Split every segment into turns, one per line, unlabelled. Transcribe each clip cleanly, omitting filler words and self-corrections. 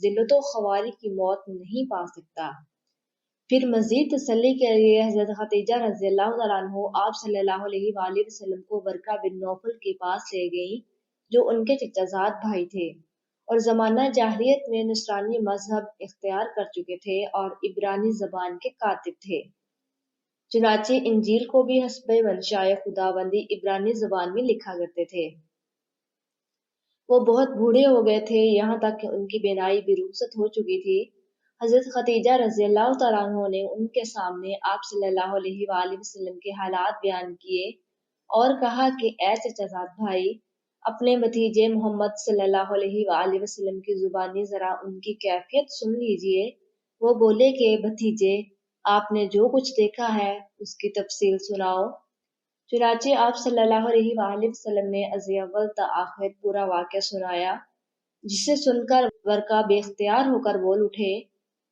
ذلت و خواری کی موت نہیں پا سکتا۔ پھر مزید تسلی کے لیے حضرت خدیجہ رضی اللہ تعالیٰ عنہ آپ صلی اللہ علیہ وآلہ وسلم کو ورقہ بن نوفل کے پاس لے گئیں جو ان کے چچا زاد بھائی تھے اور زمانہ جاہلیت میں نصرانی مذہب اختیار کر چکے تھے اور عبرانی زبان کے کاتب تھے۔ چنانچہ انجیل کو بھی حسب منشاء خداوندی عبرانی زبان میں لکھا کرتے تھے۔ وہ بہت بوڑھے ہو گئے تھے، یہاں تک کہ ان کی بینائی بھی رخصت ہو چکی تھی۔ حضرت خدیجہ رضی اللہ تعالیٰ عنہ نے ان کے سامنے آپ صلی اللہ علیہ وآلہ وسلم کے حالات بیان کیے اور کہا کہ اے چچا زاد بھائی، اپنے بھتیجے محمد صلی اللہ علیہ وآلہ وسلم کی زبانی ذرا ان کی کیفیت سن لیجئے۔ وہ بولے کہ بھتیجے، آپ نے جو کچھ دیکھا ہے اس کی تفصیل سناؤ۔ چنانچہ آپ صلی اللہ علیہ وآلہ وسلم نے از اول تا آخر پورا واقعہ سنایا، جسے سن کر ورقہ بے اختیار ہو کر بول اٹھے،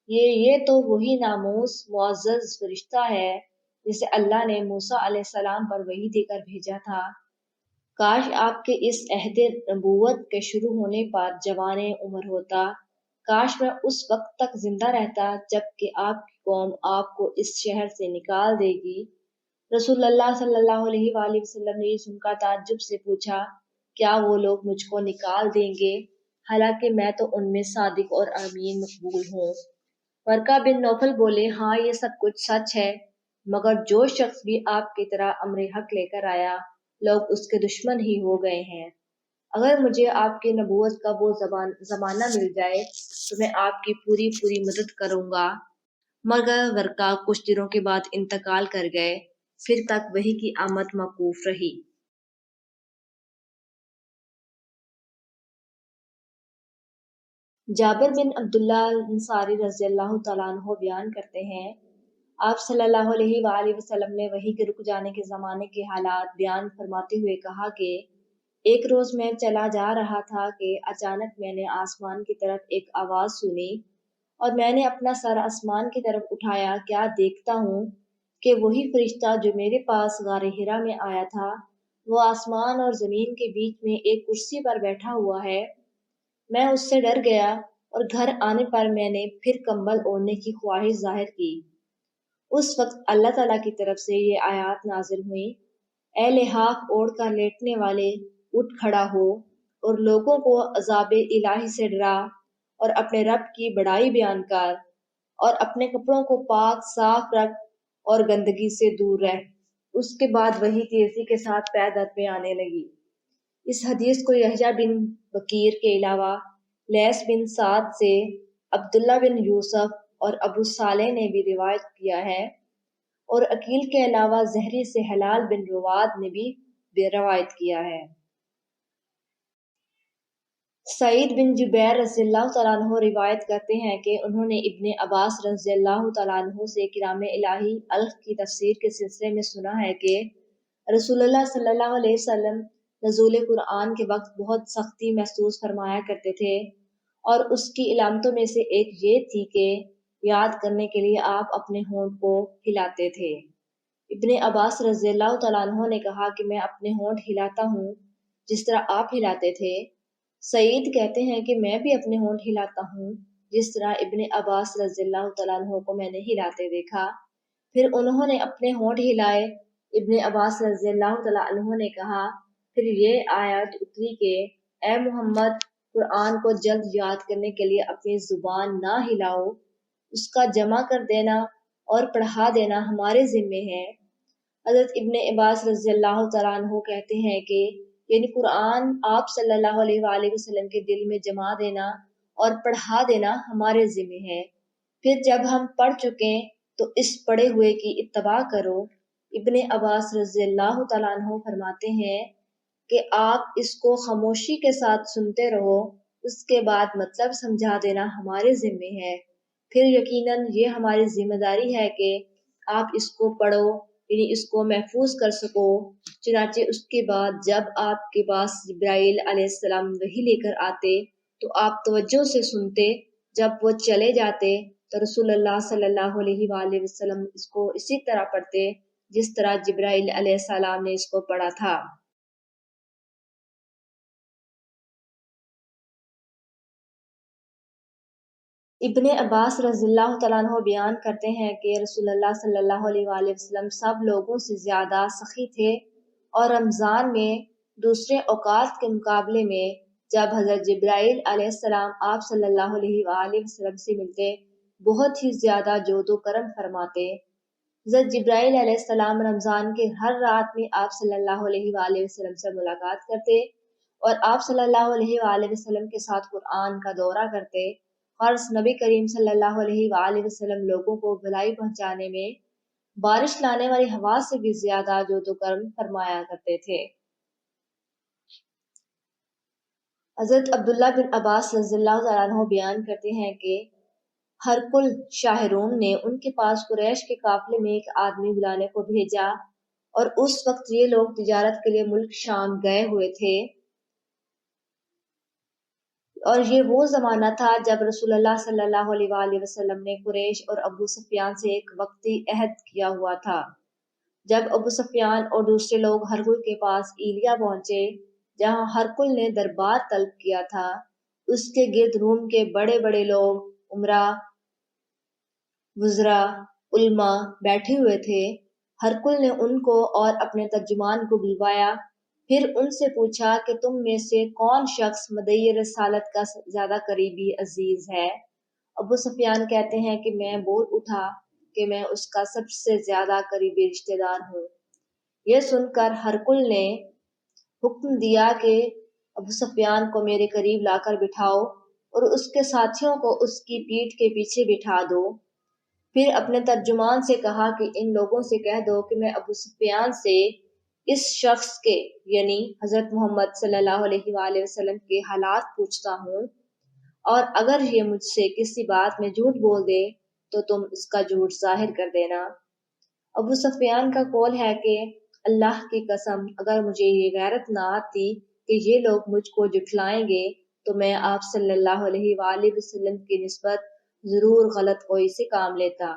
یہ تو وہی ناموس معزز فرشتہ ہے جسے اللہ نے موسیٰ علیہ السلام پر وحی دے کر بھیجا تھا۔ کاش آپ کے اس عہد نبوت کے شروع ہونے پر جوان عمر ہوتا، کاش میں اس وقت تک زندہ رہتا جب کہ آپ کی قوم آپ کو اس شہر سے نکال دے گی۔ رسول اللہ صلی اللہ علیہ وآلہ وسلم نے یہ سن کر تعجب سے پوچھا، کیا وہ لوگ مجھ کو نکال دیں گے حالانکہ میں تو ان میں صادق اور امین مقبول ہوں؟ ورقہ بن نوفل بولے، ہاں یہ سب کچھ سچ ہے، مگر جو شخص بھی آپ کی طرح امر حق لے کر آیا لوگ اس کے دشمن ہی ہو گئے ہیں۔ اگر مجھے آپ کی نبوت کا وہ زمانہ مل جائے تو میں آپ کی پوری مدد کروں گا۔ مگر ورقہ کچھ دنوں کے بعد انتقال کر گئے، پھر تک وحی کی آمد موقوف رہی۔ جابر بن عبداللہ انصاری رضی اللہ تعالیٰ عنہ بیان کرتے ہیں، آپ صلی اللہ علیہ وآلہ وسلم نے وحی کے رک جانے کے زمانے کے حالات بیان فرماتے ہوئے کہا کہ ایک روز میں چلا جا رہا تھا کہ اچانک میں نے آسمان کی طرف ایک آواز سنی اور میں نے اپنا سر آسمان کی طرف اٹھایا، کیا دیکھتا ہوں کہ وہی فرشتہ جو میرے پاس غار حرا میں آیا تھا وہ آسمان اور زمین کے بیچ میں ایک کرسی پر بیٹھا ہوا ہے۔ میں اس سے ڈر گیا اور گھر آنے پر میں نے پھر کمبل اوڑھنے کی خواہش ظاہر کی۔ اس وقت اللہ تعالیٰ کی طرف سے یہ آیات نازل ہوئیں، اے لحاف اوڑھ کر لیٹنے والے، اٹھ کھڑا ہو اور لوگوں کو عذاب الہی سے ڈرا اور اپنے رب کی بڑائی بیان کر اور اپنے کپڑوں کو پاک صاف رکھ اور گندگی سے دور رہ۔ اس کے بعد وہی تیزی کے ساتھ پے در پہ آنے لگی۔ اس حدیث کو یحییٰ بن بکیر کے علاوہ لیث بن سعد سے عبداللہ بن یوسف اور ابو صالح نے بھی روایت کیا ہے، اور عقیل کے علاوہ زہری سے حلال بن رواد نے بھی روایت کیا ہے۔ سعید بن جبیر رضی اللہ تعالیٰ عنہ روایت کرتے ہیں کہ انہوں نے ابن عباس رضی اللہ تعالیٰ عنہ سے کلام الہی الف کی تفسیر کے سلسلے میں سنا ہے کہ رسول اللہ صلی اللہ علیہ وسلم نزول قرآن کے وقت بہت سختی محسوس فرمایا کرتے تھے، اور اس کی علامتوں میں سے ایک یہ تھی کہ یاد کرنے کے لیے آپ اپنے ہونٹ کو ہلاتے تھے۔ ابن عباس رضی اللہ تعالیٰ عنہ نے کہا کہ میں اپنے ہونٹ ہلاتا ہوں جس طرح آپ ہلاتے تھے۔ سعید کہتے ہیں کہ میں بھی اپنے ہونٹ ہلاتا ہوں جس طرح ابن عباس رضی اللہ تعالیٰ عنہ کو میں نے ہلاتے دیکھا۔ پھر انہوں نے اپنے ہونٹ ہلائے۔ ابن عباس رضی اللہ تعالیٰ عنہ نے کہا، پھر یہ آیت اتری کہ اے محمد، قرآن کو جلد یاد کرنے کے لیے اپنی زبان نہ ہلاؤ، اس کا جمع کر دینا اور پڑھا دینا ہمارے ذمے ہے۔ حضرت ابن عباس رضی اللہ تعالیٰ عنہ کہتے ہیں کہ یعنی قرآن آپ صلی اللہ علیہ وآلہ وسلم کے دل میں جما دینا اور پڑھا دینا ہمارے ذمے ہے۔ پھر جب ہم پڑھ چکیں تو اس پڑھے ہوئے کی اتباع کرو۔ ابن عباس رضی اللہ تعالیٰ عنہ فرماتے ہیں کہ آپ اس کو خاموشی کے ساتھ سنتے رہو، اس کے بعد مطلب سمجھا دینا ہمارے ذمے ہے۔ پھر یقیناً یہ ہماری ذمہ داری ہے کہ آپ اس کو پڑھو، یعنی اس کو محفوظ کر سکو۔ چنانچہ اس کے بعد جب آپ کے پاس جبرائیل علیہ السلام وحی لے کر آتے تو آپ توجہ سے سنتے، جب وہ چلے جاتے تو رسول اللہ صلی اللہ علیہ وآلہ وسلم اس کو اسی طرح پڑھتے جس طرح جبرائیل علیہ السلام نے اس کو پڑھا تھا۔ ابن عباس رضی اللہ تعالیٰ عنہ بیان کرتے ہیں کہ رسول اللہ صلی اللہ علیہ وآلہ وسلم سب لوگوں سے زیادہ سخی تھے، اور رمضان میں دوسرے اوقات کے مقابلے میں جب حضرت جبرائیل علیہ السلام آپ صلی اللہ علیہ وآلہ وسلم سے ملتے بہت ہی زیادہ جود و کرم فرماتے۔ حضرت جبرائیل علیہ السلام رمضان کے ہر رات میں آپ صلی اللہ علیہ وآلہ وسلم سے ملاقات کرتے اور آپ صلی اللہ علیہ وآلہ وسلم کے ساتھ قرآن کا دورہ کرتے، اور نبی کریم صلی اللہ علیہ وآلہ وسلم لوگوں کو بھلائی پہنچانے میں بارش لانے والی ہوا سے بھی زیادہ جود و کرم فرمایا کرتے تھے۔ حضرت عبداللہ بن عباس رضی اللہ تعالیٰ عنہ بیان کرتے ہیں کہ ہرقل شاہ روم نے ان کے پاس قریش کے قافلے میں ایک آدمی بلانے کو بھیجا، اور اس وقت یہ لوگ تجارت کے لیے ملک شام گئے ہوئے تھے، اور یہ وہ زمانہ تھا جب رسول اللہ صلی اللہ علیہ وآلہ وسلم نے قریش اور ابو سفیان سے ایک وقتی عہد کیا ہوا تھا۔ جب ابو سفیان اور دوسرے لوگ ہرقل کے پاس ایلیا پہنچے جہاں ہرقل نے دربار طلب کیا تھا، اس کے گرد روم کے بڑے بڑے لوگ، امرا، وزراء، علماء بیٹھے ہوئے تھے۔ ہرقل نے ان کو اور اپنے ترجمان کو بلوایا، پھر ان سے پوچھا کہ تم میں سے کون شخص مدعی رسالت کا زیادہ قریبی عزیز ہے؟ ابو سفیان کہتے ہیں کہ میں بول اٹھا کہ میں اس کا سب سے زیادہ قریبی رشتہ دار ہوں۔ یہ سن کر ہرقل نے حکم دیا کہ ابو سفیان کو میرے قریب لا کر بٹھاؤ اور اس کے ساتھیوں کو اس کی پیٹھ کے پیچھے بٹھا دو۔ پھر اپنے ترجمان سے کہا کہ ان لوگوں سے کہہ دو کہ میں ابو سفیان سے اس شخص کے یعنی حضرت محمد صلی اللہ علیہ وآلہ وسلم کے حالات پوچھتا ہوں، اور اگر یہ مجھ سے کسی بات میں جھوٹ بول دے تو تم اس کا جھوٹ ظاہر کر دینا۔ ابو سفیان کا قول ہے کہ اللہ کی قسم اگر مجھے یہ غیرت نہ آتی کہ یہ لوگ مجھ کو جھٹلائیں گے تو میں آپ صلی اللہ علیہ وآلہ وسلم کی نسبت ضرور غلط کوئی سے کام لیتا۔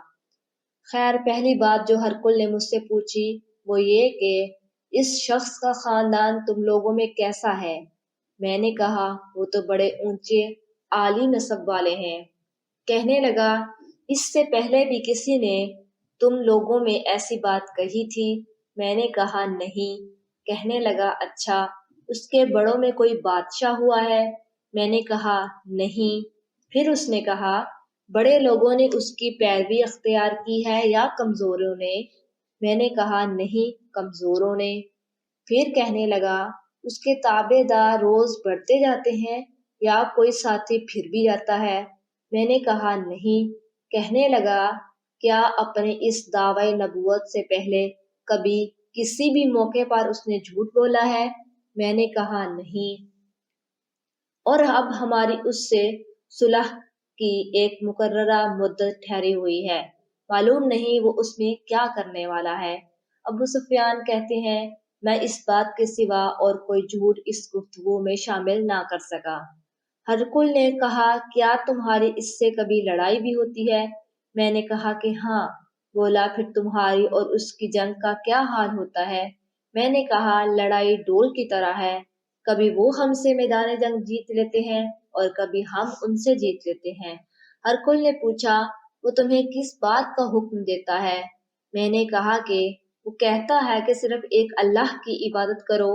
خیر، پہلی بات جو ہرقل نے مجھ سے پوچھی وہ یہ کہ اس شخص کا خاندان تم لوگوں میں کیسا ہے؟ میں نے کہا وہ تو بڑے اونچے عالی نسب والے ہیں۔ کہنے لگا اس سے پہلے بھی کسی نے تم لوگوں میں ایسی بات کہی تھی؟ میں نے کہا نہیں۔ کہنے لگا اچھا، اس کے بڑوں میں کوئی بادشاہ ہوا ہے؟ میں نے کہا نہیں۔ پھر اس نے کہا بڑے لوگوں نے اس کی پیروی اختیار کی ہے یا کمزوروں نے؟ میں نے کہا نہیں، کمزوروں نے۔ پھر کہنے لگا اس کے تابع دار روز بڑھتے جاتے ہیں یا کوئی ساتھی پھر بھی جاتا ہے؟ میں نے کہا نہیں۔ کہنے لگا کیا اپنے اس دعوی نبوت سے پہلے کبھی کسی بھی موقع پر اس نے جھوٹ بولا ہے؟ میں نے کہا نہیں۔ اور اب ہماری اس سے صلح کی ایک مقررہ مدت ٹھہری ہوئی ہے، معلوم نہیں وہ اس میں کیا کرنے والا ہے۔ ابو سفیان کہتے ہیں میں اس بات کے سوا اور کوئی جھوٹ اس گفتگو میں شامل نہ کر سکا۔ ہرقل نے کہا کیا تمہاری اس سے کبھی لڑائی بھی ہوتی ہے؟ میں نے کہا کہ ہاں۔ بولا پھر تمہاری اور اس کی جنگ کا کیا حال ہوتا ہے؟ میں نے کہا لڑائی ڈول کی طرح ہے، کبھی وہ ہم سے میدان جنگ جیت لیتے ہیں اور کبھی ہم ان سے جیت لیتے ہیں۔ ہرقل نے پوچھا وہ تمہیں کس بات کا حکم دیتا ہے؟ میں نے کہا کہ وہ کہتا ہے کہ صرف ایک اللہ کی عبادت کرو،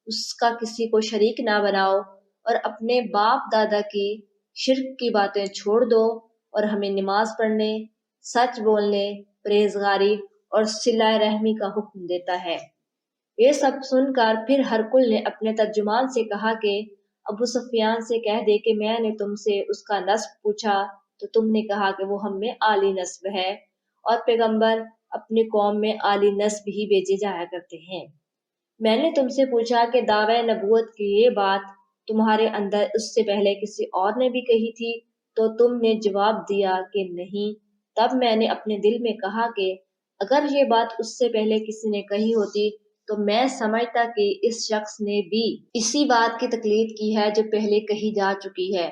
اس کا کسی کو شریک نہ بناؤ، اور اپنے باپ دادا کی شرک کی باتیں چھوڑ دو، اور ہمیں نماز پڑھنے، سچ بولنے، پرہیزگاری اور صلہ رحمی کا حکم دیتا ہے۔ یہ سب سن کر پھر ہرقل نے اپنے ترجمان سے کہا کہ ابو سفیان سے کہہ دے کہ میں نے تم سے اس کا نسب پوچھا تو تم نے کہا کہ وہ ہم میں عالی نسب ہے، اور پیغمبر اپنی قوم میں عالی نسب ہی بھیجے جایا کرتے ہیں۔ میں نے تم سے پوچھا کہ دعوی نبوت کی یہ بات تمہارے اندر اس سے پہلے کسی اور نے بھی کہی تھی؟ تو تم نے جواب دیا کہ نہیں۔ تب میں نے اپنے دل میں کہا کہ اگر یہ بات اس سے پہلے کسی نے کہی ہوتی تو میں سمجھتا کہ اس شخص نے بھی اسی بات کی تقلید کی ہے جو پہلے کہی جا چکی ہے۔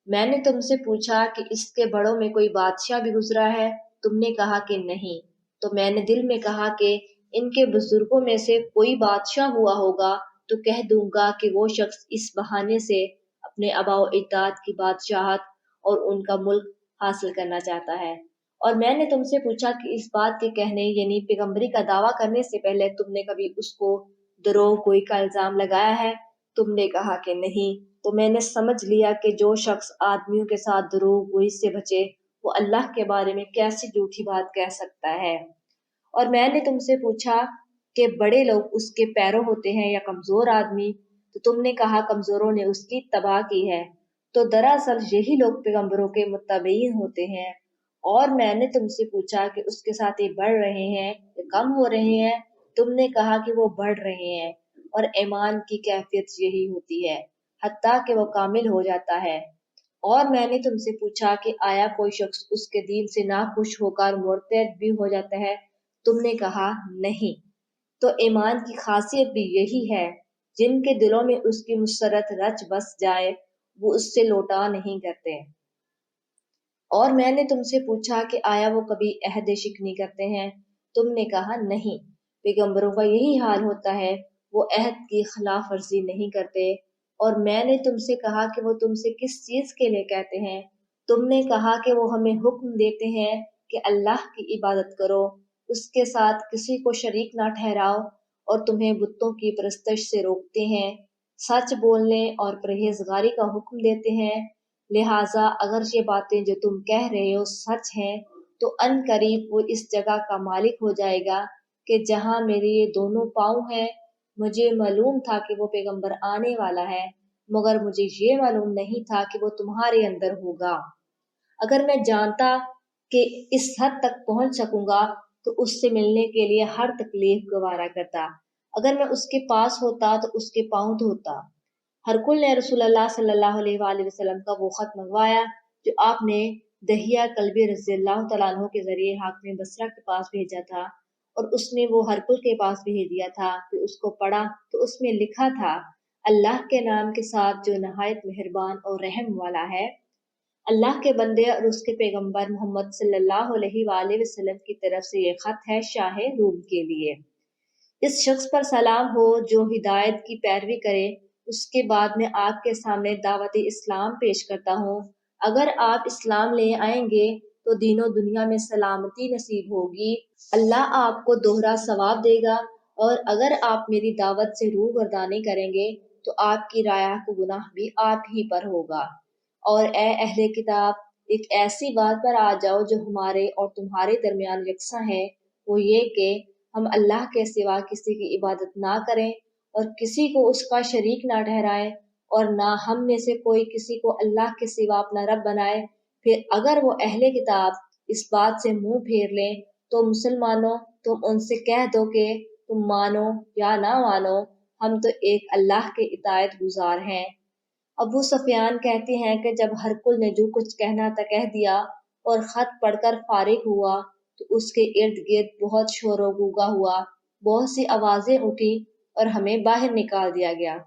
میں نے تم سے پوچھا کہ اس کے بڑوں میں کوئی بادشاہ بھی گزرا ہے؟ تم نے کہا کہ نہیں۔ تو میں نے دل میں کہا کہ ان کے بزرگوں میں سے کوئی بادشاہ ہوا ہوگا تو کہہ دوں گا کہ وہ شخص اس بہانے سے اپنے آباء و اجداد کی بادشاہت اور ان کا ملک حاصل کرنا چاہتا ہے۔ اور میں نے تم سے پوچھا کہ اس بات کے کہنے یعنی پیغمبری کا دعویٰ کرنے سے پہلے تم نے کبھی اس کو دروغ گوئی کا الزام لگایا ہے؟ تم نے کہا کہ نہیں۔ تو میں نے سمجھ لیا کہ جو شخص آدمیوں کے ساتھ دروغ گوئی سے بچے وہ اللہ کے بارے میں کیسی جھوٹی بات کہہ سکتا ہے۔ اور میں نے تم سے پوچھا کہ بڑے لوگ اس کے پیرو ہوتے ہیں یا کمزور آدمی؟ تو تم نے کہا کمزوروں نے اس کی تباہ کی ہے۔ تو دراصل یہی لوگ پیغمبروں کے متبعین ہوتے ہیں۔ اور میں نے تم سے پوچھا کہ اس کے ساتھ یہ بڑھ رہے ہیں یا کم ہو رہے ہیں؟ تم نے کہا کہ وہ بڑھ رہے ہیں، اور ایمان کی کیفیت یہی ہوتی ہے حتیٰ کہ وہ کامل ہو جاتا ہے۔ اور میں نے تم سے پوچھا کہ آیا کوئی شخص اس کے دین سے ناخوش ہو کر مرتد بھی ہو جاتا ہے؟ تم نے کہا نہیں۔ تو ایمان کی خاصیت بھی یہی ہے، جن کے دلوں میں اس کی مسرت رچ بس جائے وہ اس سے لوٹا نہیں کرتے۔ اور میں نے تم سے پوچھا کہ آیا وہ کبھی عہد شکنی کرتے ہیں؟ تم نے کہا نہیں۔ پیغمبروں کا یہی حال ہوتا ہے، وہ عہد کی خلاف ورزی نہیں کرتے۔ اور میں نے تم سے کہا کہ وہ تم سے کس چیز کے لیے کہتے ہیں؟ تم نے کہا کہ وہ ہمیں حکم دیتے ہیں کہ اللہ کی عبادت کرو، اس کے ساتھ کسی کو شریک نہ ٹھہراؤ، اور تمہیں بتوں کی پرستش سے روکتے ہیں، سچ بولنے اور پرہیزگاری کا حکم دیتے ہیں۔ لہٰذا اگر یہ باتیں جو تم کہہ رہے ہو سچ ہیں تو ان قریب وہ اس جگہ کا مالک ہو جائے گا کہ جہاں میرے یہ دونوں پاؤں ہیں۔ مجھے معلوم تھا کہ وہ پیغمبر آنے والا ہے، مگر مجھے یہ معلوم نہیں تھا کہ وہ تمہارے اندر ہوگا۔ اگر میں جانتا کہ اس حد تک پہنچ سکوں گا تو اس سے ملنے کے لیے ہر تکلیف گوارا کرتا۔ اگر میں اس کے پاس ہوتا تو اس کے پاؤں دھوتا۔ ہرکل نے رسول اللہ صلی اللہ علیہ وآلہ وسلم کا وہ خط منگوایا جو آپ نے دہیہ کلبی رضی اللہ تعالیٰ عنہ کے ذریعے حاکم بصرہ کے پاس بھیجا تھا، اور اس نے وہ ہرکل کے پاس بھیج دیا تھا کہ اس کو پڑھا تو اس میں لکھا تھا، اللہ کے نام کے ساتھ جو نہایت مہربان اور رحم والا ہے۔ اللہ کے بندے اور اس کے پیغمبر محمد صلی اللہ علیہ وآلہ وسلم کی طرف سے یہ خط ہے شاہ روم کے لیے۔ اس شخص پر سلام ہو جو ہدایت کی پیروی کرے۔ اس کے بعد میں آپ کے سامنے دعوت اسلام پیش کرتا ہوں۔ اگر آپ اسلام لے آئیں گے تو دین و دنیا میں سلامتی نصیب ہوگی، اللہ آپ کو دوہرا ثواب دے گا، اور اگر آپ میری دعوت سے روگردانی کریں گے تو آپ کی رعایا کو گناہ بھی آپ ہی پر ہوگا۔ اور اے اہل کتاب، ایک ایسی بات پر آ جاؤ جو ہمارے اور تمہارے درمیان یکساں ہے، وہ یہ کہ ہم اللہ کے سوا کسی کی عبادت نہ کریں اور کسی کو اس کا شریک نہ ٹھہرائیں، اور نہ ہم میں سے کوئی کسی کو اللہ کے سوا اپنا رب بنائے۔ پھر اگر وہ اہل کتاب اس بات سے منہ پھیر لیں تو مسلمانوں تم ان سے کہہ دو کہ تم مانو یا نہ مانو، ہم تو ایک اللہ کے اطاعت گزار ہیں۔ ابو سفیان کہتے ہیں کہ جب ہرکل نے جو کچھ کہنا تھا کہہ دیا اور خط پڑھ کر فارغ ہوا تو اس کے ارد گرد بہت شور و غوغا ہوا، بہت سی آوازیں اٹھی اور ہمیں باہر نکال دیا گیا۔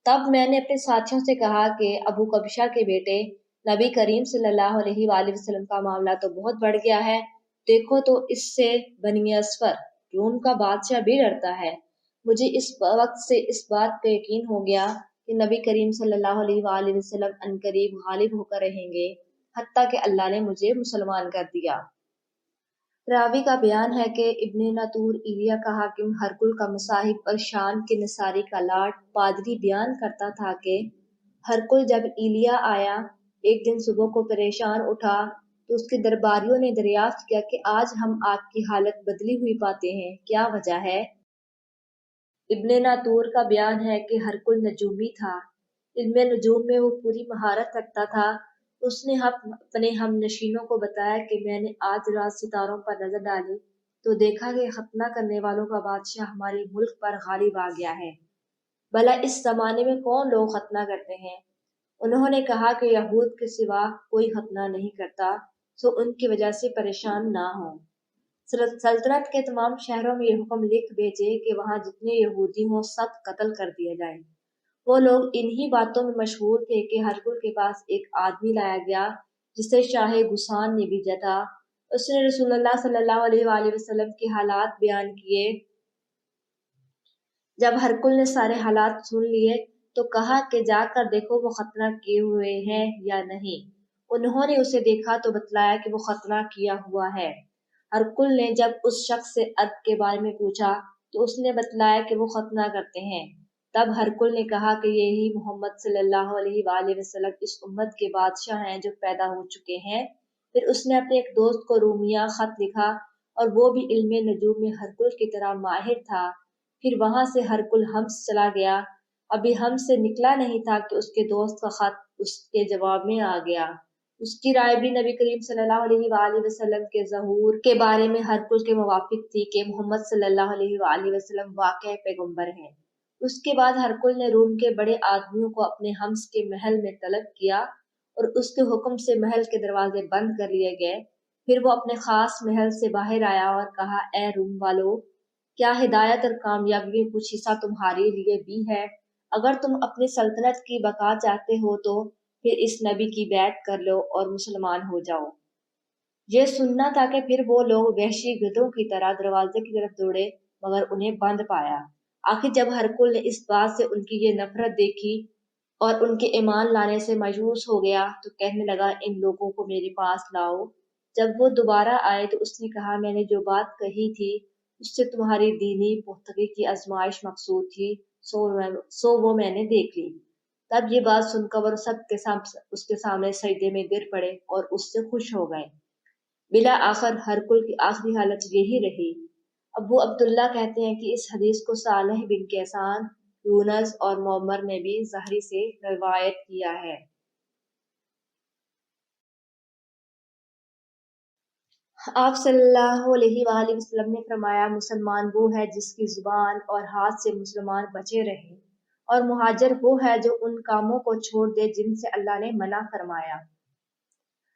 تب میں نے اپنے ساتھیوں سے کہا کہ ابو کبشہ کے بیٹے، نبی کریم صلی اللہ علیہ وآلہ وسلم کا معاملہ تو بہت بڑھ گیا ہے، دیکھو تو اس سے بنی اصفر روم کا بادشاہ بھی ڈرتا ہے۔ مجھے اس وقت سے اس بات کا یقین ہو گیا کہ نبی کریم صلی اللہ علیہ وآلہ وسلم عنقریب غالب ہو کر رہیں گے، حتیٰ کہ اللہ نے مجھے مسلمان کر دیا۔ راوی کا بیان ہے کہ ابن ناطور ایلیا کا حاکم ہرکل کا مصاحب اور شام کے نصاری کا لاٹ پادری بیان کرتا تھا کہ ہرکل جب ایلیا آیا ایک دن صبح کو پریشان اٹھا تو اس کے درباریوں نے دریافت کیا کہ آج ہم آپ کی حالت بدلی ہوئی پاتے ہیں، کیا وجہ ہے؟ ابن ناطور کا بیان ہے کہ ہرکل نجومی تھا، علم نجوم میں وہ پوری مہارت رکھتا تھا۔ اس نے اپنے ہم نشینوں کو بتایا کہ میں نے آج رات ستاروں پر نظر ڈالی تو دیکھا کہ ختنہ کرنے والوں کا بادشاہ ہمارے ملک پر غالب آ گیا ہے۔ بھلا اس زمانے میں کون لوگ ختنہ کرتے ہیں؟ انہوں نے کہا کہ یہود کے سوا کوئی ختنہ نہیں کرتا، سو ان کی وجہ سے پریشان نہ ہوں۔ سلطنت کے تمام شہروں میں یہ حکم لکھ بھیجے کہ وہاں جتنے یہودی ہوں سب قتل کر دیا جائے۔ وہ لوگ انہی باتوں میں مشغول تھے کہ ہرکل کے پاس ایک آدمی لایا گیا جسے شاہ گسان نے بھیجا تھا۔ اس نے رسول اللہ صلی اللہ علیہ وآلہ وسلم کے حالات بیان کیے۔ جب ہرکل نے سارے حالات سن لیے تو کہا کہ جا کر دیکھو وہ ختنہ کیے ہوئے ہیں یا نہیں۔ انہوں نے اسے دیکھا تو بتلایا کہ وہ ختنہ کیا ہوا ہے۔ ہرکل نے جب اس شخص سے عرق کے بارے میں پوچھا تو اس نے بتلایا کہ وہ ختنہ کرتے ہیں۔ تب ہرکل نے کہا کہ یہی محمد صلی اللہ علیہ وآلہ وسلم اس امت کے بادشاہ ہیں جو پیدا ہو چکے ہیں۔ پھر اس نے اپنے ایک دوست کو رومیہ خط لکھا اور وہ بھی علم نجوم میں ہرکل کی طرح ماہر تھا۔ پھر وہاں سے ہرکل حمص چلا گیا۔ ابھی حمص سے نکلا نہیں تھا کہ اس کے دوست کا خط اس کے جواب میں آ گیا۔ اس کی رائے بھی نبی کریم صلی اللہ علیہ وآلہ وسلم کے ظہور کے بارے میں ہرکل کے موافق تھی کہ محمد صلی اللہ علیہ وآلہ وسلم واقع پیغمبر ہیں۔ اس کے بعد ہرکل نے روم کے بڑے آدمیوں کو اپنے حمص کے محل میں طلب کیا اور اس کے حکم سے محل کے دروازے بند کر لیے گئے۔ پھر وہ اپنے خاص محل سے باہر آیا اور کہا، اے روم والو، کیا ہدایت اور کامیابی میں کچھ حصہ تمہارے لیے بھی ہے؟ اگر تم اپنی سلطنت کی بقا چاہتے ہو تو پھر اس نبی کی بیعت کر لو اور مسلمان ہو جاؤ۔ یہ سننا تھا کہ پھر وہ لوگ وحشی گدھوں کی طرح دروازے کی طرف دوڑے مگر انہیں بند پایا۔ آخر جب ہرکل نے اس بات سے ان کی یہ نفرت دیکھی اور ان کے ایمان لانے سے مایوس ہو گیا تو کہنے لگا، ان لوگوں کو میرے پاس لاؤ۔ جب وہ دوبارہ آئے تو اس نے کہا، میں نے جو بات کہی تھی اس سے تمہاری دینی پختگی کی آزمائش مقصود تھی، سو وہ میں نے دیکھ لی۔ تب یہ بات سن کر وہ سب اس کے سامنے سجدے میں گر پڑے اور اس سے خوش ہو گئے۔ بالآخر ہرکل کی آخری حالت یہی رہی۔ ابو عبداللہ کہتے ہیں کہ اس حدیث کو صالح بن کیسان، یونس اور معمر نے بھی زہری سے روایت کیا ہے۔ آپ صلی اللہ علیہ وآلہ وسلم نے فرمایا، مسلمان وہ ہے جس کی زبان اور ہاتھ سے مسلمان بچے رہیں، اور مہاجر وہ ہے جو ان کاموں کو چھوڑ دے جن سے اللہ نے منع فرمایا۔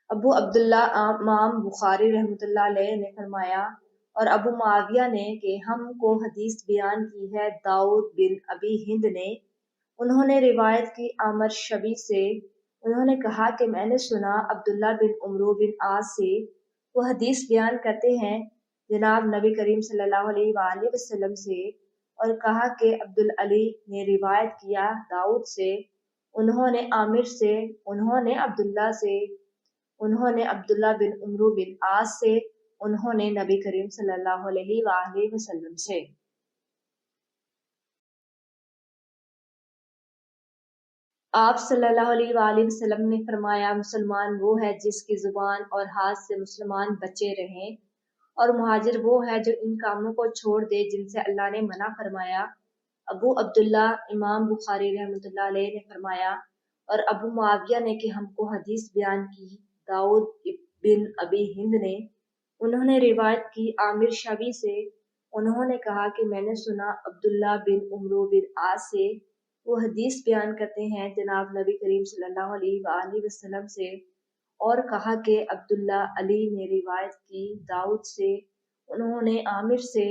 ابو عبداللہ امام بخاری رحمۃ اللہ علیہ نے فرمایا اور ابو معاویہ نے کہ ہم کو حدیث بیان کی ہے داؤد بن ابی ہند نے، انہوں نے روایت کی عامر شبی سے، انہوں نے کہا کہ میں نے سنا عبداللہ بن عمرو بن عاص سے، وہ حدیث بیان کرتے ہیں جناب نبی کریم صلی اللہ علیہ وآلہ وسلم سے، اور کہا کہ عبدالعلی نے روایت کیا داؤد سے، انہوں نے عامر سے، انہوں نے عبداللہ سے، انہوں نے عبداللہ بن عمرو بن عاص سے، انہوں نے نبی کریم صلی اللہ علیہ وآلہ وسلم سے۔ آپ صلی اللہ علیہ وآلہ وسلم نے فرمایا، مسلمان وہ ہے جس کی زبان اور ہاتھ سے مسلمان بچے رہیں، اور مہاجر وہ ہے جو ان کاموں کو چھوڑ دے جن سے اللہ نے منع فرمایا۔ ابو عبداللہ امام بخاری رحمۃ اللہ علیہ نے فرمایا اور ابو معاویہ نے کہ ہم کو حدیث بیان کی داؤد بن ابی ہند نے، انہوں نے روایت کی عامر شبی سے، انہوں نے کہا کہ میں نے سنا عبداللہ بن عمرو بن عاص سے، وہ حدیث بیان کرتے ہیں جناب نبی کریم صلی اللہ علیہ وآلہ وسلم سے، اور کہا کہ عبداللہ علی نے روایت کی داؤد سے، انہوں نے عامر سے،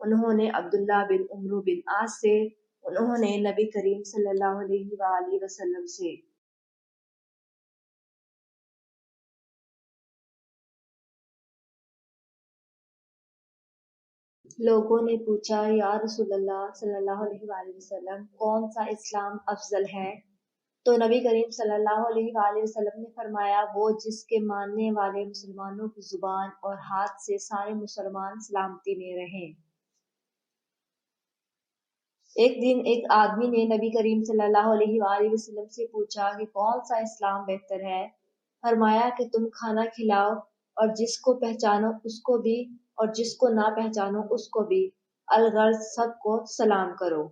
انہوں نے عبداللہ بن عمرو بن عاص سے، انہوں نے نبی کریم صلی اللہ علیہ وآلہ وسلم سے۔ لوگوں نے پوچھا، یا رسول اللہ صلی اللہ علیہ وآلہ وسلم، کون سا اسلام افضل ہے؟ تو نبی کریم صلی اللہ علیہ وآلہ وسلم نے فرمایا، وہ جس کے ماننے والے مسلمانوں کی زبان اور ہاتھ سے سارے مسلمان سلامتی میں رہیں۔ ایک دن ایک آدمی نے نبی کریم صلی اللہ علیہ وآلہ وسلم سے پوچھا کہ کون سا اسلام بہتر ہے؟ فرمایا کہ تم کھانا کھلاؤ اور جس کو پہچانو اس کو بھی اور جس کو نہ پہچانو اس کو بھی، الغرض سب کو سلام کرو۔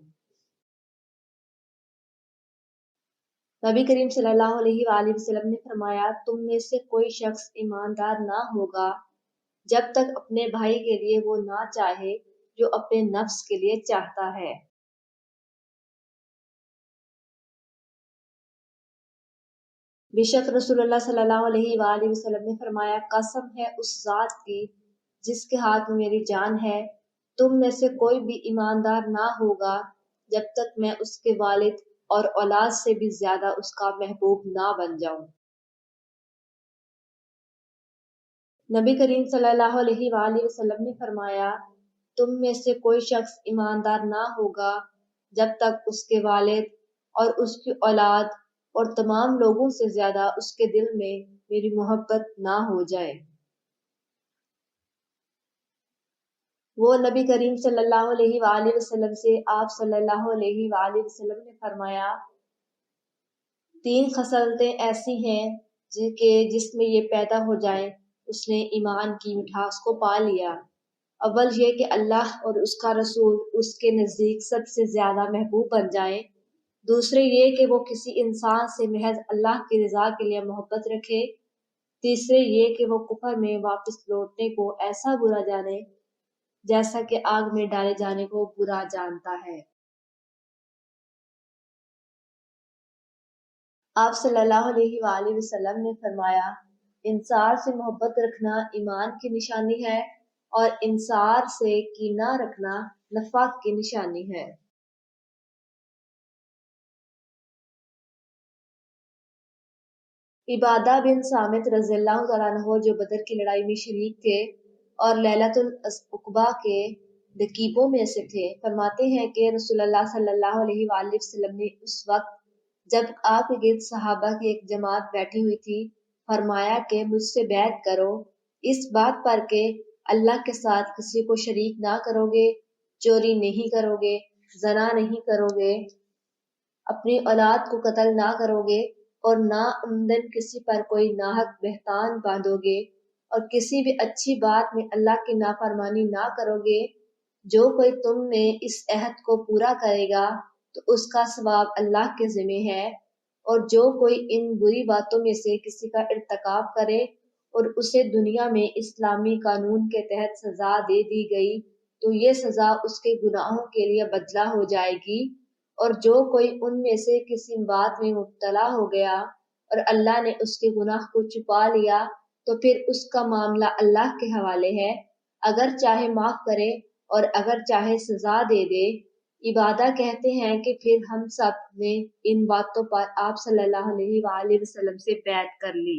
نبی کریم صلی اللہ علیہ وآلہ وسلم نے فرمایا، تم میں سے کوئی شخص ایماندار نہ ہوگا جب تک اپنے بھائی کے لیے وہ نہ چاہے جو اپنے نفس کے لیے چاہتا ہے۔ بے شک رسول اللہ صلی اللہ علیہ وآلہ وسلم نے فرمایا، قسم ہے اس ذات کی جس کے ہاتھ میں میری جان ہے، تم میں سے کوئی بھی ایماندار نہ ہوگا جب تک میں اس کے والد اور اولاد سے بھی زیادہ اس کا محبوب نہ بن جاؤں۔ نبی کریم صلی اللہ علیہ وآلہ وسلم نے فرمایا، تم میں سے کوئی شخص ایماندار نہ ہوگا جب تک اس کے والد اور اس کی اولاد اور تمام لوگوں سے زیادہ اس کے دل میں میری محبت نہ ہو جائے۔ وہ نبی کریم صلی اللہ علیہ وآلہ وسلم سے آپ صلی اللہ علیہ وآلہ وسلم نے فرمایا، 3 خصلتیں ایسی ہیں جس میں یہ پیدا ہو جائیں اس نے ایمان کی مٹھاس کو پا لیا۔ اول یہ کہ اللہ اور اس کا رسول اس کے نزدیک سب سے زیادہ محبوب بن جائیں۔ دوسرے یہ کہ وہ کسی انسان سے محض اللہ کی رضا کے لیے محبت رکھے۔ تیسرے یہ کہ وہ کفر میں واپس لوٹنے کو ایسا برا جانے جیسا کہ آگ میں ڈالے جانے کو برا جانتا ہے۔ آپ صلی اللہ علیہ وآلہ وسلم نے فرمایا، انصار سے محبت رکھنا ایمان کی نشانی ہے اور انصار سے کینہ رکھنا نفاق کی نشانی ہے۔ عبادہ بن صامت رضی اللہ تعالیٰ عنہ جو بدر کی لڑائی میں شریک تھے اور لیلۃ العقبہ کے رقیبوں میں سے تھے، فرماتے ہیں کہ رسول اللہ صلی اللہ علیہ وآلہ وسلم نے اس وقت جب آپ کے گرد صحابہ کی ایک جماعت بیٹھی ہوئی تھی فرمایا کہ مجھ سے بیعت کرو اس بات پر کہ اللہ کے ساتھ کسی کو شریک نہ کرو گے، چوری نہیں کرو گے، زنا نہیں کرو گے، اپنی اولاد کو قتل نہ کرو گے اور نہ عمدن کسی پر کوئی ناحق بہتان باندھو گے اور کسی بھی اچھی بات میں اللہ کی نافرمانی نہ کرو گے۔ جو کوئی تم میں اس عہد کو پورا کرے گا تو اس کا ثواب اللہ کے ذمہ ہے، اور جو کوئی ان بری باتوں میں سے کسی کا ارتکاب کرے اور اسے دنیا میں اسلامی قانون کے تحت سزا دے دی گئی تو یہ سزا اس کے گناہوں کے لیے بدلہ ہو جائے گی، اور جو کوئی ان میں سے کسی بات میں مبتلا ہو گیا اور اللہ نے اس کے گناہ کو چھپا لیا تو پھر اس کا معاملہ اللہ کے حوالے ہے، اگر چاہے معاف کرے اور اگر چاہے سزا دے دے۔ عبادہ کہتے ہیں کہ پھر ہم سب نے ان باتوں پر آپ صلی اللہ علیہ وآلہ وسلم سے بیعت کر لی۔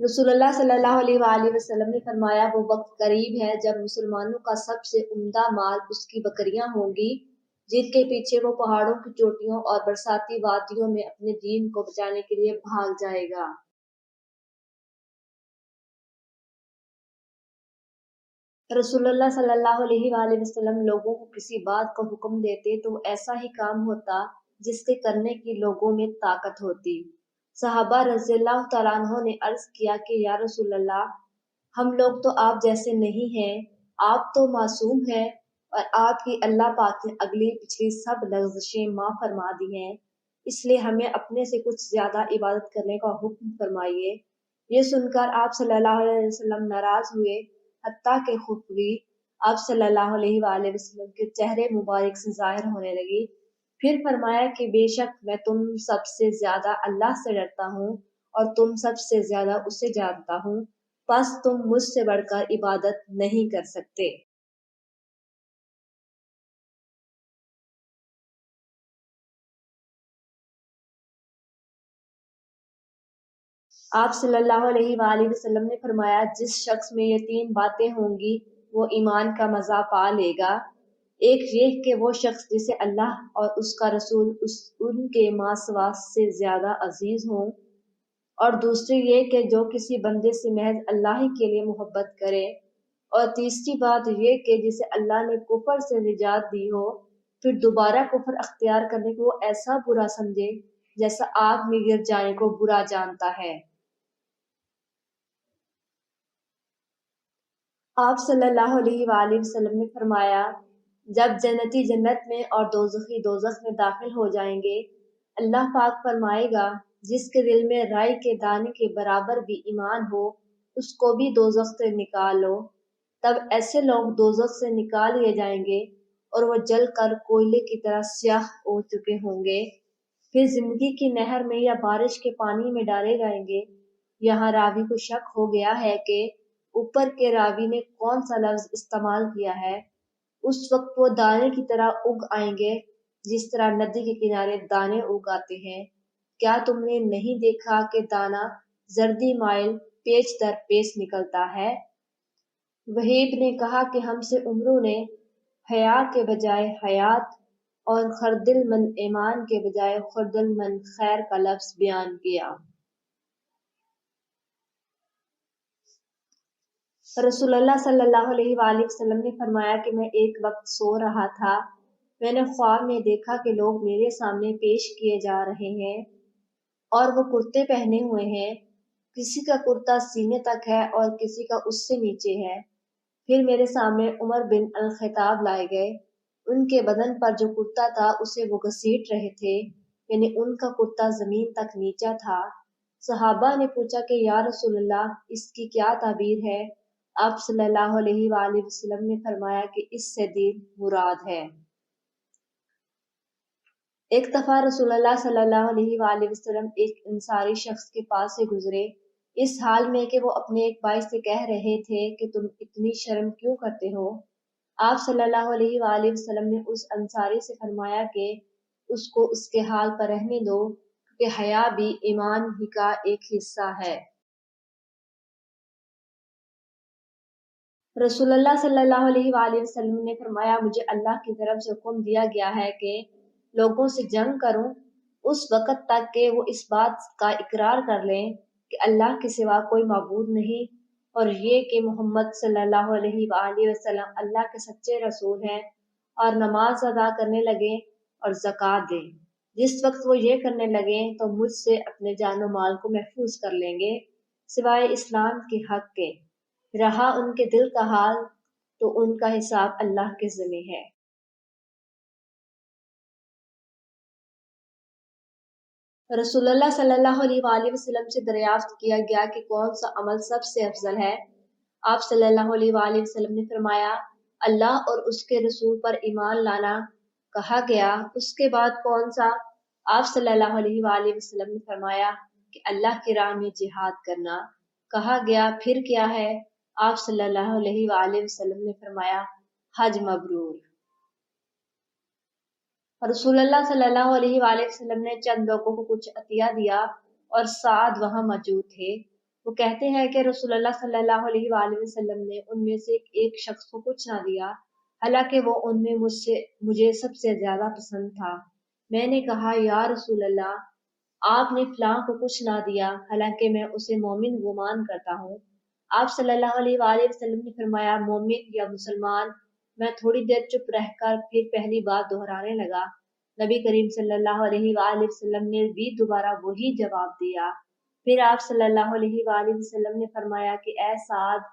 رسول اللہ صلی اللہ علیہ وآلہ وسلم نے فرمایا، وہ وقت قریب ہے جب مسلمانوں کا سب سے عمدہ مال اس کی بکریاں ہوں گی، جن کے پیچھے وہ پہاڑوں کی چوٹیوں اور برساتی وادیوں میں اپنے دین کو بچانے کے لیے بھاگ جائے گا۔ رسول اللہ صلی اللہ علیہ وآلہ وسلم لوگوں کو کسی بات کا حکم دیتے تو ایسا ہی کام ہوتا جس کے کرنے کی لوگوں میں طاقت ہوتی۔ صحابہ رضی اللہ تعالیٰ عنہ نے عرض کیا کہ یا رسول اللہ، ہم لوگ تو آپ جیسے نہیں ہیں، آپ تو معصوم ہیں اور آپ کی اللہ پاک نے اگلی پچھلی سب لغزشیں معاف فرما دی ہیں، اس لیے ہمیں اپنے سے کچھ زیادہ عبادت کرنے کا حکم فرمائیے۔ یہ سن کر آپ صلی اللہ علیہ وسلم ناراض ہوئے، حتیٰ کہ خفگی آپ صلی اللہ علیہ وآلہ وسلم کے چہرے مبارک سے ظاہر ہونے لگی۔ پھر فرمایا کہ بے شک میں تم سب سے زیادہ اللہ سے ڈرتا ہوں اور تم سب سے زیادہ اسے جانتا ہوں، پس تم مجھ سے بڑھ کر عبادت نہیں کر سکتے۔ آپ صلی اللہ علیہ وآلہ وسلم نے فرمایا، جس شخص میں یہ 3 باتیں ہوں گی وہ ایمان کا مزہ پا لے گا۔ ایک یہ کہ وہ شخص جسے اللہ اور اس کا رسول ان کے ماں سوا سے زیادہ عزیز ہوں، اور دوسری یہ کہ جو کسی بندے سے محض اللہ ہی کے لیے محبت کرے، اور تیسری بات یہ کہ جسے اللہ نے کفر سے نجات دی ہو پھر دوبارہ کفر اختیار کرنے کو وہ ایسا برا سمجھے جیسا آگ میں گر جانے کو برا جانتا ہے۔ آپ صلی اللہ علیہ وآلہ وسلم نے فرمایا، جب جنتی جنت میں اور دوزخی دوزخ میں داخل ہو جائیں گے، اللہ پاک فرمائے گا جس کے دل میں رائی کے دانے کے برابر بھی ایمان ہو اس کو بھی دوزخ سے نکالو۔ تب ایسے لوگ دوزخ سے نکال لیے جائیں گے اور وہ جل کر کوئلے کی طرح سیاہ ہو چکے ہوں گے، پھر زندگی کی نہر میں یا بارش کے پانی میں ڈالے جائیں گے۔ یہاں راوی کو شک ہو گیا ہے کہ اوپر کے راوی نے کون سا لفظ استعمال کیا ہے۔ اس وقت وہ دانے کی طرح اگ آئیں گے جس طرح ندی کے کنارے دانے اگ آتے ہیں۔ کیا تم نے نہیں دیکھا کہ دانہ زردی مائل پیچ در پیچ نکلتا ہے؟ وہیب نے کہا کہ ہم سے عمروں نے حیا کے بجائے حیات اور خردل من ایمان کے بجائے خردل من خیر کا لفظ بیان کیا۔ رسول اللہ صلی اللہ علیہ وآلہ وسلم نے فرمایا کہ میں ایک وقت سو رہا تھا، میں نے خواب میں دیکھا کہ لوگ میرے سامنے پیش کیے جا رہے ہیں اور وہ کرتے پہنے ہوئے ہیں، کسی کا کرتا سینے تک ہے اور کسی کا اس سے نیچے ہے۔ پھر میرے سامنے عمر بن الخطاب لائے گئے، ان کے بدن پر جو کرتا تھا اسے وہ گھسیٹ رہے تھے، یعنی ان کا کرتا زمین تک نیچا تھا۔ صحابہ نے پوچھا کہ یا رسول اللہ اس کی کیا تعبیر ہے؟ آپ صلی اللہ علیہ وآلہ وسلم نے فرمایا کہ اس سے دین مراد ہے۔ ایک دفعہ رسول اللہ صلی اللہ علیہ وآلہ وسلم ایک انصاری شخص کے پاس سے گزرے، اس حال میں کہ وہ اپنے ایک بھائی سے کہہ رہے تھے کہ تم اتنی شرم کیوں کرتے ہو؟ آپ صلی اللہ علیہ وآلہ وسلم نے اس انصاری سے فرمایا کہ اس کو اس کے حال پر رہنے دو، کیونکہ حیا بھی ایمان ہی کا ایک حصہ ہے۔ رسول اللہ صلی اللہ علیہ وآلہ وسلم نے فرمایا مجھے اللہ کی طرف سے حکم دیا گیا ہے کہ لوگوں سے جنگ کروں اس وقت تک کہ وہ اس بات کا اقرار کر لیں کہ اللہ کے سوا کوئی معبود نہیں، اور یہ کہ محمد صلی اللہ علیہ وآلہ وسلم اللہ کے سچے رسول ہیں، اور نماز ادا کرنے لگیں اور زکوٰۃ دیں۔ جس وقت وہ یہ کرنے لگیں تو مجھ سے اپنے جان و مال کو محفوظ کر لیں گے سوائے اسلام کے حق کے، رہا ان کے دل کا حال تو ان کا حساب اللہ کے ذمہ ہے۔ رسول اللہ صلی اللہ علیہ وآلہ وسلم سے دریافت کیا گیا کہ کون سا عمل سب سے افضل ہے؟ آپ صلی اللہ علیہ وآلہ وسلم نے فرمایا اللہ اور اس کے رسول پر ایمان لانا۔ کہا گیا اس کے بعد کون سا؟ آپ صلی اللہ علیہ وآلہ وسلم نے فرمایا کہ اللہ کی راہ میں جہاد کرنا۔ کہا گیا پھر کیا ہے؟ آپ صلی اللہ علیہ وآلہ وسلم نے فرمایا حج مبرور۔ رسول اللہ صلی اللہ علیہ وآلہ وسلم نے چند لوگوں کو کچھ عطیہ دیا اور سعد وہاں موجود تھے۔ وہ کہتے ہیں کہ رسول اللہ صلی اللہ علیہ وآلہ وسلم نے ان میں سے ایک شخص کو کچھ نہ دیا، حالانکہ وہ ان میں مجھے سب سے زیادہ پسند تھا۔ میں نے کہا یا رسول اللہ آپ نے فلاں کو کچھ نہ دیا حالانکہ میں اسے مومن گمان کرتا ہوں۔ آپ صلی اللہ علیہ وآلہ وسلم نے فرمایا مومن یا مسلمان۔ میں تھوڑی دیر چپ رہ کر پھر پہلی بات دہرانے لگا۔ نبی کریم صلی اللہ علیہ وآلہ وسلم نے بھی دوبارہ وہی جواب دیا۔ پھر آپ صلی اللہ علیہ وآلہ وسلم نے فرمایا کہ اے سعد،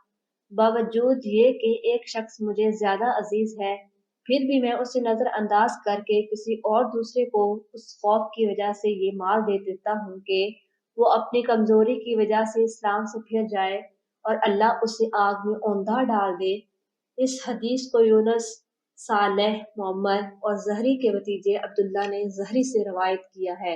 باوجود یہ کہ ایک شخص مجھے زیادہ عزیز ہے، پھر بھی میں اسے نظر انداز کر کے کسی اور دوسرے کو اس خوف کی وجہ سے یہ مال دے دیتا ہوں کہ وہ اپنی کمزوری کی وجہ سے اسلام سے پھر جائے اور اللہ اسے آگ میں اوندھا ڈال دے۔ اس حدیث کو یونس، صالح، محمد اور زہری کے بھتیجے عبداللہ نے زہری سے روایت کیا ہے۔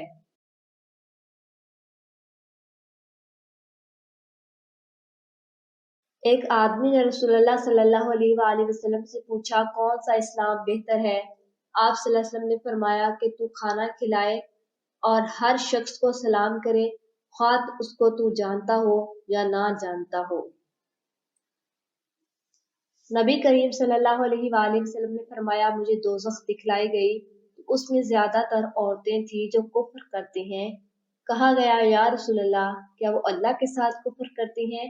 ایک آدمی نے رسول اللہ صلی اللہ علیہ وآلہ وسلم سے پوچھا کون سا اسلام بہتر ہے؟ آپ صلی اللہ علیہ وسلم نے فرمایا کہ تو کھانا کھلائے اور ہر شخص کو سلام کرے، خواہ اس کو تو جانتا ہو یا نہ جانتا ہو۔ نبی کریم صلی اللہ علیہ وآلہ وسلم نے فرمایا مجھے دوزخ دکھلائی گئی تو اس میں زیادہ تر عورتیں تھیں جو کفر کرتی ہیں۔ کہا گیا یا رسول اللہ کیا وہ اللہ کے ساتھ کفر کرتی ہیں؟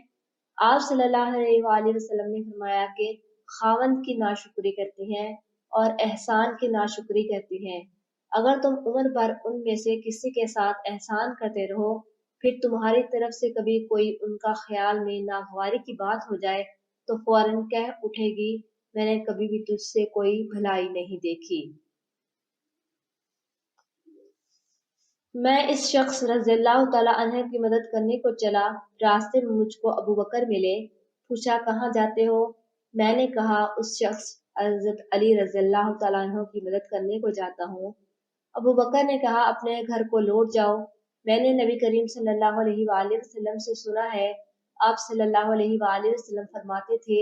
آپ صلی اللہ علیہ وآلہ وسلم نے فرمایا کہ خاوند کی ناشکری کرتی ہیں اور احسان کی ناشکری کرتی ہیں۔ اگر تم عمر بھر ان میں سے کسی کے ساتھ احسان کرتے رہو، پھر تمہاری طرف سے کبھی کوئی ان کا خیال میں ناگواری کی بات ہو جائے تو فوراً کہہ اٹھے گی میں نے کبھی بھی تجھ سے کوئی بھلائی نہیں دیکھی۔ میں اس شخص رضی اللہ تعالیٰ عنہ کی مدد کرنے کو چلا، راستے میں مجھ کو ابو بکر ملے۔ پوچھا کہاں جاتے ہو؟ میں نے کہا اس شخص حضرت علی رضی اللہ تعالیٰ عنہ کی مدد کرنے کو جاتا ہوں۔ ابو بکر نے کہا اپنے گھر کو لوٹ جاؤ، میں نے نبی کریم صلی اللہ علیہ وآلہ وسلم سے سنا ہے، آپ صلی اللہ علیہ وآلہ وسلم فرماتے تھے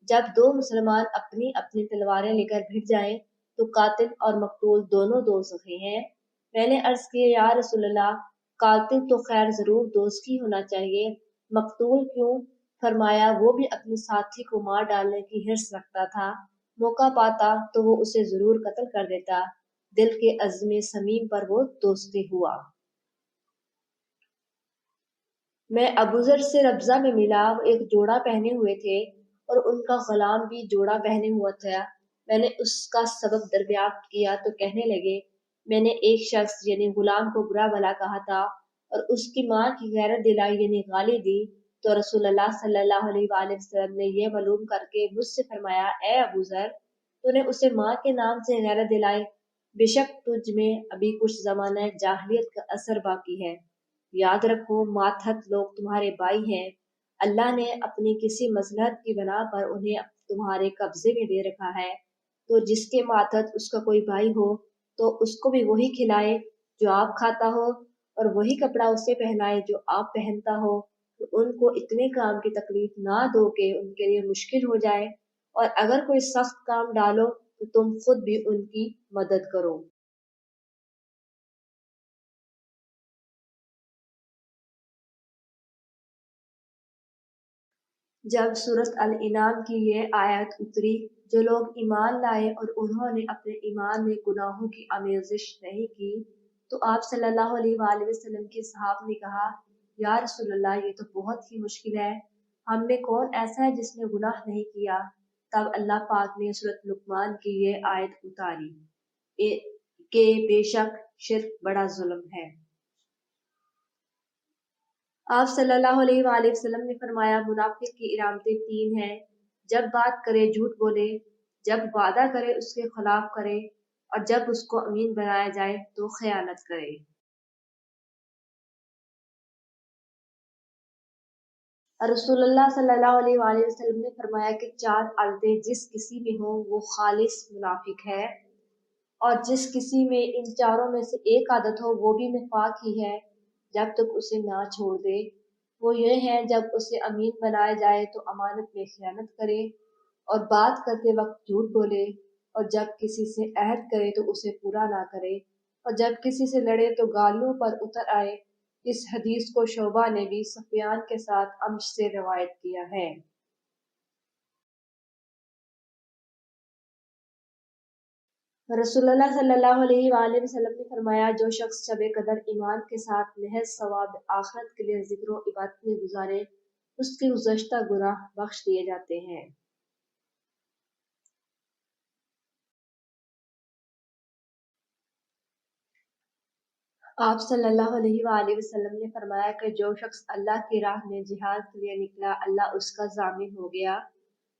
جب دو مسلمان اپنی اپنی تلواریں لے کر بھڑ جائیں تو قاتل اور مقتول دونوں دوزخی ہیں۔ میں نے عرض کی یا رسول اللہ قاتل تو خیر ضرور دوزخی ہونا چاہیے، مقتول کیوں؟ فرمایا وہ بھی اپنے ساتھی کو مار ڈالنے کی حرص رکھتا تھا، موقع پاتا تو وہ اسے ضرور قتل کر دیتا۔ دل کے عزم صمیم پر وہ دوستی ہوا۔ میں ابوذر سے ربضہ میں ملا، وہ ایک جوڑا پہنے ہوئے تھے اور ان کا غلام بھی جوڑا پہنے ہوا تھا۔ میں نے اس کا سبب دریافت کیا تو کہنے لگے، میں نے ایک شخص یعنی غلام کو برا بھلا کہا تھا اور اس کی ماں کی غیرت دلائی یعنی گالی دی، تو رسول اللہ صلی اللہ علیہ وآلہ وسلم نے یہ معلوم کر کے مجھ سے فرمایا، اے ابوذر، تو نے اسے ماں کے نام سے غیرت دلائی، بے شک تجھ میں ابھی کچھ زمانہ جاہلیت کا اثر باقی ہے۔ یاد رکھو ماتحت لوگ تمہارے بھائی ہیں، اللہ نے اپنی کسی مصلحت کی بنا پر انہیں تمہارے قبضے میں دے رکھا ہے، تو جس کے ماتحت اس کا کوئی بھائی ہو تو اس کو بھی وہی کھلائے جو آپ کھاتا ہو، اور وہی کپڑا اسے پہنائے جو آپ پہنتا ہو، تو ان کو اتنے کام کی تکلیف نہ دو کہ ان کے لیے مشکل ہو جائے، اور اگر کوئی سخت کام ڈالو تو تم خود بھی ان کی مدد کرو۔ جب سورۃ الانعام کی یہ آیت اتری، جو لوگ ایمان لائے اور انہوں نے اپنے ایمان میں گناہوں کی آمیزش نہیں کی، تو آپ صلی اللہ علیہ وآلہ وسلم کے صحابہ نے کہا، یا رسول اللہ، یہ تو بہت ہی مشکل ہے، ہم میں کون ایسا ہے جس نے گناہ نہیں کیا؟ تب اللہ پاک نے سورۃ لقمان کی یہ آیت اتاری کہ بے شک شرک بڑا ظلم ہے۔ آپ صلی اللہ علیہ وآلہ وسلم نے فرمایا، منافق کی علامتیں تین ہیں: جب بات کرے جھوٹ بولے، جب وعدہ کرے اس کے خلاف کرے، اور جب اس کو امین بنایا جائے تو خیانت کرے۔ رسول اللہ صلی اللہ علیہ وآلہ وسلم نے فرمایا کہ چار عادتیں جس کسی میں ہوں وہ خالص منافق ہے، اور جس کسی میں ان چاروں میں سے ایک عادت ہو وہ بھی نفاق ہی ہے جب تک اسے نہ چھوڑ دے۔ وہ یہ ہے، جب اسے امین بنایا جائے تو امانت میں خیانت کرے، اور بات کرتے وقت جھوٹ بولے، اور جب کسی سے عہد کرے تو اسے پورا نہ کرے، اور جب کسی سے لڑے تو گالیوں پر اتر آئے۔ اس حدیث کو شعبہ نے بھی سفیان کے ساتھ امش سے روایت کیا ہے۔ رسول اللہ صلی اللہ علیہ وآلہ وسلم نے فرمایا، جو شخص شب قدر ایمان کے ساتھ محض ثواب آخرت کے لیے ذکر و عبادت میں گزارے، اس کے گزشتہ گناہ بخش دیے جاتے ہیں۔ آپ صلی اللہ علیہ وآلہ وسلم نے فرمایا کہ جو شخص اللہ کی راہ میں جہاد کے لیے نکلا، اللہ اس کا ضامن ہو گیا۔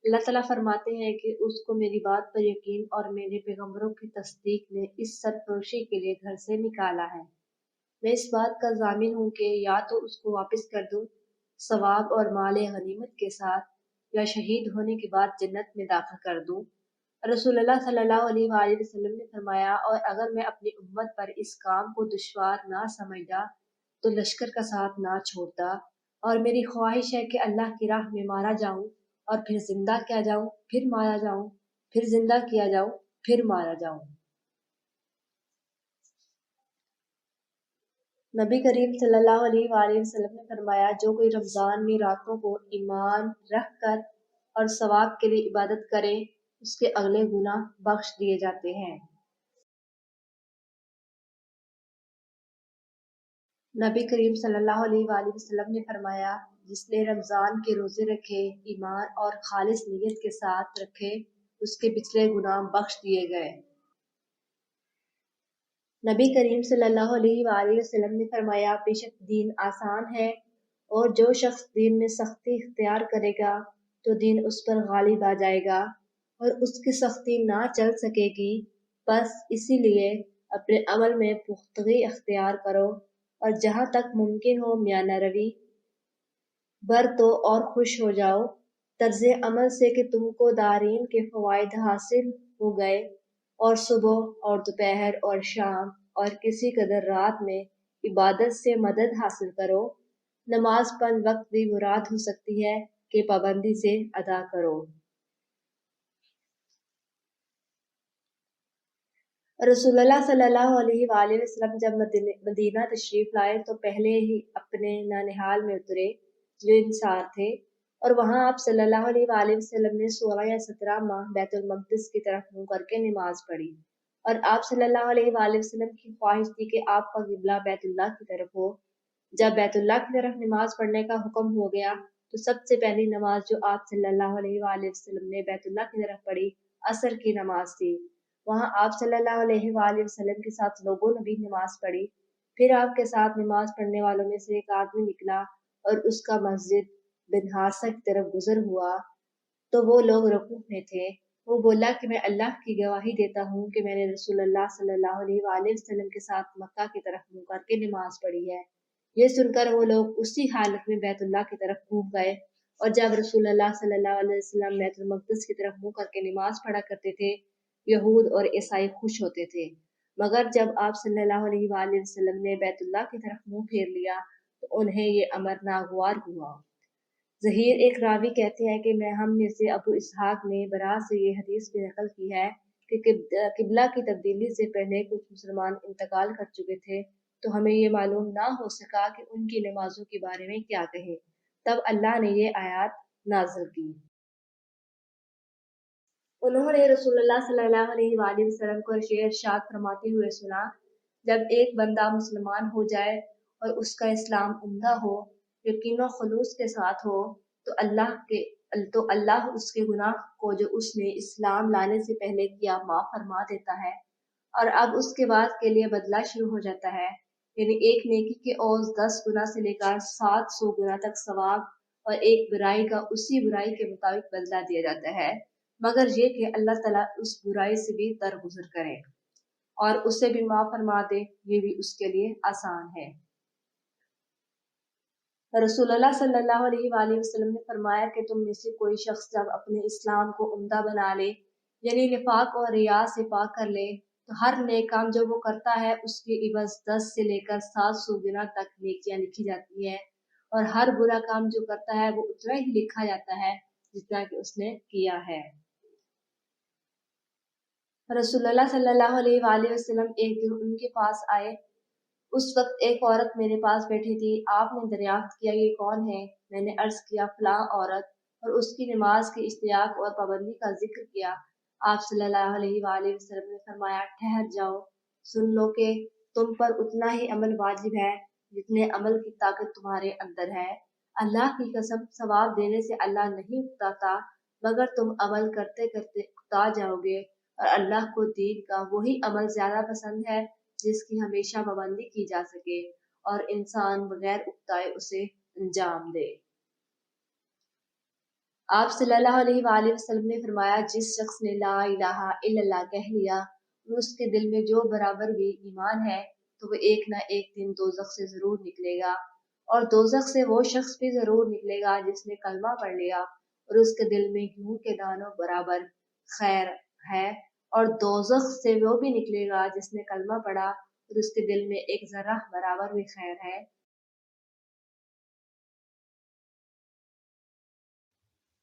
اللہ تعالیٰ فرماتے ہیں کہ اس کو میری بات پر یقین اور میرے پیغمبروں کی تصدیق نے اس سرفروشی کے لیے گھر سے نکالا ہے۔ میں اس بات کا ضامن ہوں کہ یا تو اس کو واپس کر دوں ثواب اور مال غنیمت کے ساتھ، یا شہید ہونے کے بعد جنت میں داخل کر دوں۔ رسول اللہ صلی اللہ علیہ وآلہ وسلم نے فرمایا، اور اگر میں اپنی امت پر اس کام کو دشوار نہ سمجھتا تو لشکر کا ساتھ نہ چھوڑتا، اور میری خواہش ہے کہ اللہ کی راہ میں مارا جاؤں اور پھر زندہ کیا جاؤں، پھر مارا جاؤں، پھر زندہ کیا جاؤں، پھر مارا جاؤں۔ نبی کریم صلی اللہ علیہ وآلہ وسلم نے فرمایا، جو کوئی رمضان میں راتوں کو ایمان رکھ کر اور ثواب کے لیے عبادت کرے، اس کے اگلے گناہ بخش دیے جاتے ہیں۔ نبی کریم صلی اللہ علیہ وآلہ وسلم نے فرمایا، جس نے رمضان کے روزے رکھے، ایمان اور خالص نیت کے ساتھ رکھے، اس کے پچھلے گناہ بخش دیے گئے۔ نبی کریم صلی اللہ علیہ وآلہ وسلم نے فرمایا، بے شک دین آسان ہے، اور جو شخص دین میں سختی اختیار کرے گا تو دین اس پر غالب آ جائے گا اور اس کی سختی نہ چل سکے گی۔ بس اسی لیے اپنے عمل میں پختگی اختیار کرو، اور جہاں تک ممکن ہو میانہ روی برتو اور خوش ہو جاؤ، طرز عمل سے کہ تم کو دارین کے فوائد حاصل ہو گئے، اور صبح اور دوپہر اور شام اور کسی قدر رات میں عبادت سے مدد حاصل کرو۔ نماز پنج وقت بھی مراد ہو سکتی ہے کہ پابندی سے ادا کرو۔ رسول اللہ صلی اللہ علیہ وآلہ وسلم جب مدینہ تشریف لائے تو پہلے ہی اپنے نانہال میں اترے جو انصار تھے، اور وہاں آپ صلی اللہ علیہ وآلہ وسلم نے 16 یا 17 ماہ بیت المقدس کی طرف منہ کر کے نماز پڑھی، اور آپ صلی اللہ علیہ وآلہ وسلم کی خواہش تھی کہ آپ کا قبلہ بیت اللہ کی طرف ہو۔ جب بیت اللہ کی طرف نماز پڑھنے کا حکم ہو گیا تو سب سے پہلی نماز جو آپ صلی اللہ علیہ وآلہ وسلم نے بیت اللہ کی طرف پڑھی عصر کی نماز تھی۔ وہاں آپ صلی اللہ علیہ وآلہ وسلم کے ساتھ لوگوں نے بھی نماز پڑھی۔ پھر آپ کے ساتھ نماز پڑھنے والوں میں سے ایک آدمی نکلا اور اس کا مسجد بن حارثہ کی طرف گزر ہوا تو وہ لوگ رکوع میں تھے۔ وہ بولا کہ میں اللہ کی گواہی دیتا ہوں کہ میں نے رسول اللہ صلی اللہ علیہ وآلہ وسلم کے ساتھ مکہ کی طرف منہ کر کے نماز پڑھی ہے۔ یہ سن کر وہ لوگ اسی حالت میں بیت اللہ کی طرف گھوم گئے، اور جب رسول اللہ صلی اللہ علیہ وسلم بیت المقدس کی طرف منہ کر کے نماز پڑھا کرتے تھے، یہود اور عیسائی خوش ہوتے تھے، مگر جب آپ صلی اللہ علیہ وآلہ وسلم نے بیت اللہ کی طرف منہ پھیر لیا تو انہیں یہ امر ناگوار ہوا۔ ظہیر ایک راوی کہتے ہیں کہ ہم میں سے ابو اسحاق نے برا سے یہ حدیث بھی نقل کی ہے کہ قبلہ کی تبدیلی سے پہلے کچھ مسلمان انتقال کر چکے تھے تو ہمیں یہ معلوم نہ ہو سکا کہ ان کی نمازوں کے بارے میں کیا کہیں، تب اللہ نے یہ آیات نازل کی۔ انہوں نے رسول اللہ صلی اللہ علیہ وآلہ وسلم کو ارشاد فرماتے ہوئے سنا، جب ایک بندہ مسلمان ہو جائے اور اس کا اسلام عمدہ ہو، یقین و خلوص کے ساتھ ہو، تو اللہ اس کے گناہ کو جو اس نے اسلام لانے سے پہلے کیا معاف فرما دیتا ہے، اور اب اس کے بعد کے لیے بدلہ شروع ہو جاتا ہے، یعنی ایک نیکی کے عوض 10 گنا سے لے کر 700 گنا تک ثواب، اور ایک برائی کا اسی برائی کے مطابق بدلہ دیا جاتا ہے، مگر یہ کہ اللہ تعالیٰ اس برائی سے بھی درگزر کرے اور اسے بھی معاف فرما دے، یہ بھی اس کے لیے آسان ہے۔ رسول اللہ صلی اللہ علیہ وآلہ وسلم نے فرمایا کہ تم میں سے کوئی شخص جب اپنے اسلام کو عمدہ بنا لے، یعنی نفاق اور ریا سے پاک کر لے، تو ہر نیک کام جو وہ کرتا ہے اس کی عوض 10 سے لے کر 700 گنا تک نیکیاں لکھی جاتی ہیں، اور ہر برا کام جو کرتا ہے وہ اتنا ہی لکھا جاتا ہے جتنا کہ اس نے کیا ہے۔ رسول اللہ صلی اللہ علیہ وآلہ وسلم ایک دن ان کے پاس آئے۔ اس وقت ایک عورت میرے پاس بیٹھی تھی۔ آپ نے دریافت کیا یہ کون ہے؟ میں نے عرض کیا فلاں عورت، اور اس کی نماز کی اشتیاق اور پابندی کا ذکر کیا۔ آپ صلی اللہ علیہ وآلہ وسلم نے فرمایا ٹھہر جاؤ، سن لو کہ تم پر اتنا ہی عمل واجب ہے جتنے عمل کی طاقت تمہارے اندر ہے۔ اللہ کی قسم ثواب دینے سے اللہ نہیں اکتاتا، مگر تم عمل کرتے کرتے اکتا جاؤ گے، اور اللہ کو دین کا وہی عمل زیادہ پسند ہے جس کی ہمیشہ پابندی کی جا سکے اور انسان بغیر اکتائے اسے انجام دے۔ آپ صلی اللہ علیہ وآلہ وسلم نے فرمایا جس شخص نے لا الہ الا اللہ کہہ لیا اور اس کے دل میں جو برابر بھی ایمان ہے تو وہ ایک نہ ایک دن دوزخ سے ضرور نکلے گا، اور دوزخ سے وہ شخص بھی ضرور نکلے گا جس نے کلمہ پڑھ لیا اور اس کے دل میں گیہوں کے دانوں برابر خیر ہے، اور دوزخ سے وہ بھی نکلے گا جس نے کلمہ پڑھا اور اس کے دل میں ایک ذرہ برابر بھی خیر ہے۔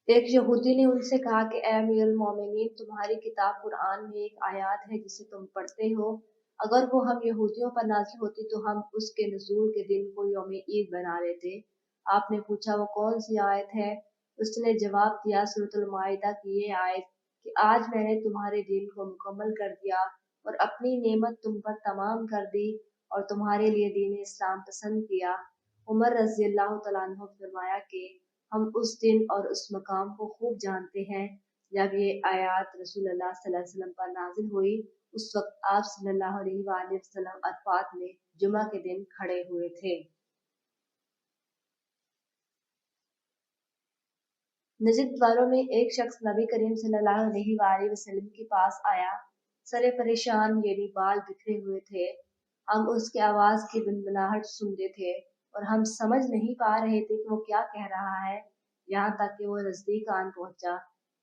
ایک یہودی نے ان سے کہا کہ اے امیر المومنین، تمہاری کتاب قرآن میں ایک آیات ہے جسے تم پڑھتے ہو، اگر وہ ہم یہودیوں پر نازل ہوتی تو ہم اس کے نزول کے دن کو یوم عید بنا لیتے۔ آپ نے پوچھا وہ کون سی آیت ہے؟ اس نے جواب دیا سورۃ المائدہ کی یہ آیت کہ آج میں نے تمہارے دین کو مکمل کر دیا اور اپنی نعمت تم پر تمام کر دی اور تمہارے لیے دین اسلام پسند کیا۔ عمر رضی اللہ تعالیٰ عنہ فرمایا کہ ہم اس دن اور اس مقام کو خوب جانتے ہیں جب یہ آیات رسول اللہ صلی اللہ علیہ وسلم پر نازل ہوئی۔ اس وقت آپ صلی اللہ علیہ وآلہ وسلم عرفات میں جمعہ کے دن کھڑے ہوئے تھے۔ نجد والوں میں ایک شخص نبی کریم صلی اللہ علیہ وآلہ وسلم کے پاس آیا، سرے پریشان یعنی بال بکھرے ہوئے تھے۔ ہم اس کی آواز کی بنبناہٹ سنتے تھے اور ہم سمجھ نہیں پا رہے تھے کہ وہ کیا کہہ رہا ہے، یہاں تک کہ وہ نزدیک آن پہنچا۔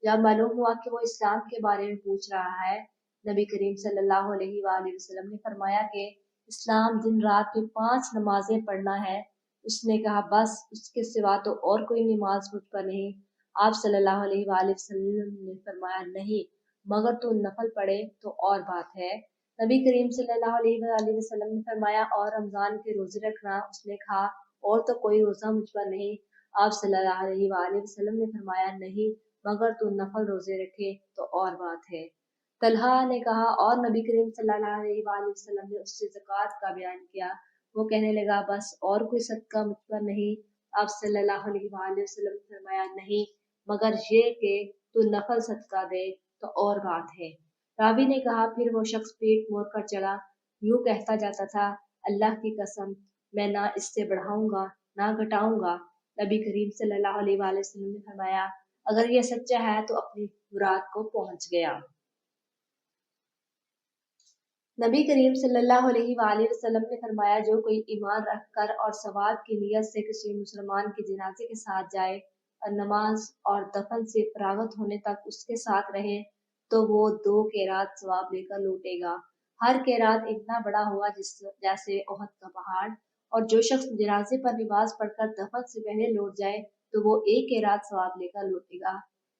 جب معلوم ہوا کہ وہ اسلام کے بارے میں پوچھ رہا ہے، نبی کریم صلی اللہ علیہ وآلہ وسلم نے فرمایا کہ اسلام دن رات میں 5 نمازیں پڑھنا ہے۔ اس نے کہا بس اس کے سوا تو اور کوئی نماز مجھ پر نہیں۔ آپ صلی اللہ علیہ وآلہ وسلم نے فرمایا نہیں، مگر تو نفل پڑھے تو اور بات ہے۔ نبی کریم صلی اللہ علیہ وآلہ وسلم نے فرمایا اور رمضان کے روزے رکھنا؟ اس نے کہا اور تو کوئی روزہ مجھ پر نہیں۔ آپ صلی اللہ علیہ وآلہ وسلم نے فرمایا نہیں، مگر تو نفل روزے رکھے تو اور بات ہے۔ طلحہ نے کہا اور نبی کریم صلی اللہ علیہ وآلہ وسلم نے اس سے زکوٰۃ کا بیان کیا۔ وہ کہنے لگا بس اور کوئی صدقہ مجھ پر نہیں؟ آپ صلی اللہ علیہ وآلہ وسلم نے فرمایا نہیں مگر یہ کہ تو نفل صدقہ دے تو اور بات ہے۔ راوی نے کہا پھر وہ شخص پیٹ موڑ کر چلا، یوں کہتا جاتا تھا اللہ کی قسم میں نہ اس سے بڑھاؤں گا نہ گھٹاؤں گا۔ نبی کریم صلی اللہ علیہ وآلہ وسلم نے فرمایا اگر یہ سچا ہے تو اپنی مراد کو پہنچ گیا۔ نبی کریم صلی اللہ علیہ وآلہ وسلم نے فرمایا جو کوئی ایمان رکھ کر اور ثواب کی نیت سے کسی مسلمان کے جنازے کے ساتھ جائے اور نماز اور دفن سے فراغت ہونے تک اس کے ساتھ رہے تو وہ 2 قیرات ثواب لے کر لوٹے گا۔ ہر قیرات اتنا بڑا ہوگا جیسے احد کا پہاڑ، اور جو شخص جنازے پر نماز پڑھ کر دفن سے پہلے لوٹ جائے تو وہ 1 قیرات ثواب لے کر لوٹے گا۔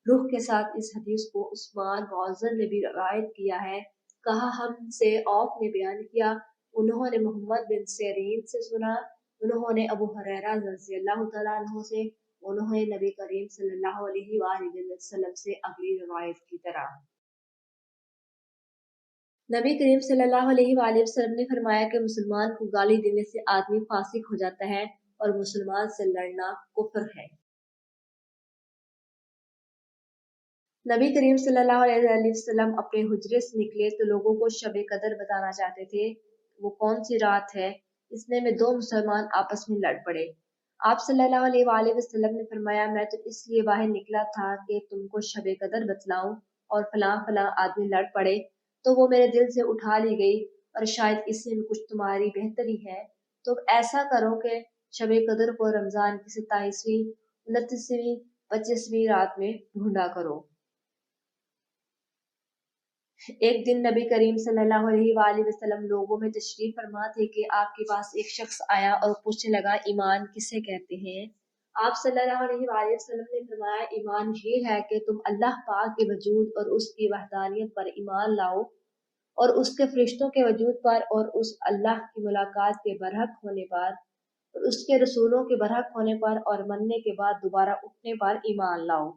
روح کے ساتھ اس حدیث کو عثمان معزز نے بھی روایت کیا ہے۔ کہا ہم سے اوف نے بیان کیا، انہوں نے محمد بن سیرین سے سنا، انہوں نے ابو ہریرہ رضی اللہ تعالیٰ عنہ سے، انہوں نے نبی کریم صلی اللہ علیہ وآلہ وسلم سے اگلی روایت کی طرح۔ نبی کریم صلی اللہ علیہ وآلہ وسلم نے فرمایا کہ مسلمان کو گالی دینے سے آدمی فاسق ہو جاتا ہے اور مسلمان سے لڑنا کفر ہے۔ نبی کریم صلی اللہ علیہ وسلم اپنے حجرے سے نکلے تو لوگوں کو شب قدر بتانا چاہتے تھے، وہ کون سی رات ہے۔ اتنے میں 2 مسلمان آپس میں لڑ پڑے۔ آپ صلی اللہ علیہ وآلہ وسلم نے فرمایا میں تو اس لیے باہر نکلا تھا کہ تم کو شب قدر بتلاؤں، اور فلاں فلاں آدمی لڑ پڑے تو وہ میرے دل سے اٹھا لی گئی، اور شاید اسی میں کچھ تمہاری بہتری ہے، تو ایسا کرو کہ شب قدر کو رمضان کی 27ویں، 29ویں، 25ویں رات میں ڈھونڈا کرو۔ ایک دن نبی کریم صلی اللہ علیہ وآلہ وسلم لوگوں میں تشریف فرما تھے کہ آپ کے پاس ایک شخص آیا اور پوچھنے لگا ایمان کسے کہتے ہیں؟ آپ صلی اللہ علیہ وآلہ وسلم نے فرمایا ایمان یہ ہے کہ تم اللہ پاک کے وجود اور اس کی وحدانیت پر ایمان لاؤ، اور اس کے فرشتوں کے وجود پر، اور اس اللہ کی ملاقات کے برحق ہونے پر، اور اس کے رسولوں کے برحق ہونے پر، اور مرنے کے بعد دوبارہ اٹھنے پر ایمان لاؤ۔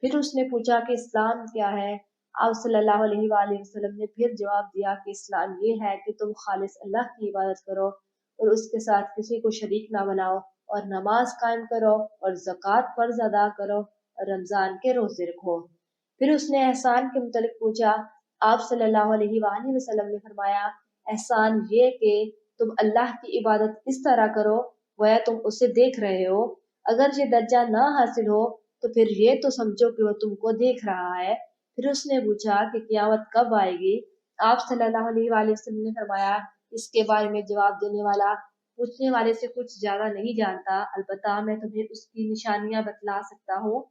پھر اس نے پوچھا کہ اسلام کیا ہے؟ آپ صلی اللہ علیہ وآلہ وسلم نے پھر جواب دیا کہ اسلام یہ ہے کہ تم خالص اللہ کی عبادت کرو اور اس کے ساتھ کسی کو شریک نہ بناؤ، اور نماز قائم کرو اور زکوٰۃ فرض ادا کرو اور رمضان کے روزے رکھو۔ پھر اس نے احسان کے متعلق پوچھا۔ آپ صلی اللہ علیہ وآلہ وسلم نے فرمایا احسان یہ کہ تم اللہ کی عبادت اس طرح کرو گویا تم اسے دیکھ رہے ہو، اگر یہ درجہ نہ حاصل ہو تو پھر یہ تو سمجھو کہ وہ تم کو دیکھ رہا ہے۔ پھر اس نے پوچھا کہ قیامت کب آئے گی؟ آپ صلی اللہ علیہ وآلہ وسلم نے فرمایا اس کے بارے میں جواب دینے والا پوچھنے والے سے کچھ زیادہ نہیں جانتا، البتہ میں تمہیں اس کی نشانیاں بتلا سکتا ہوں۔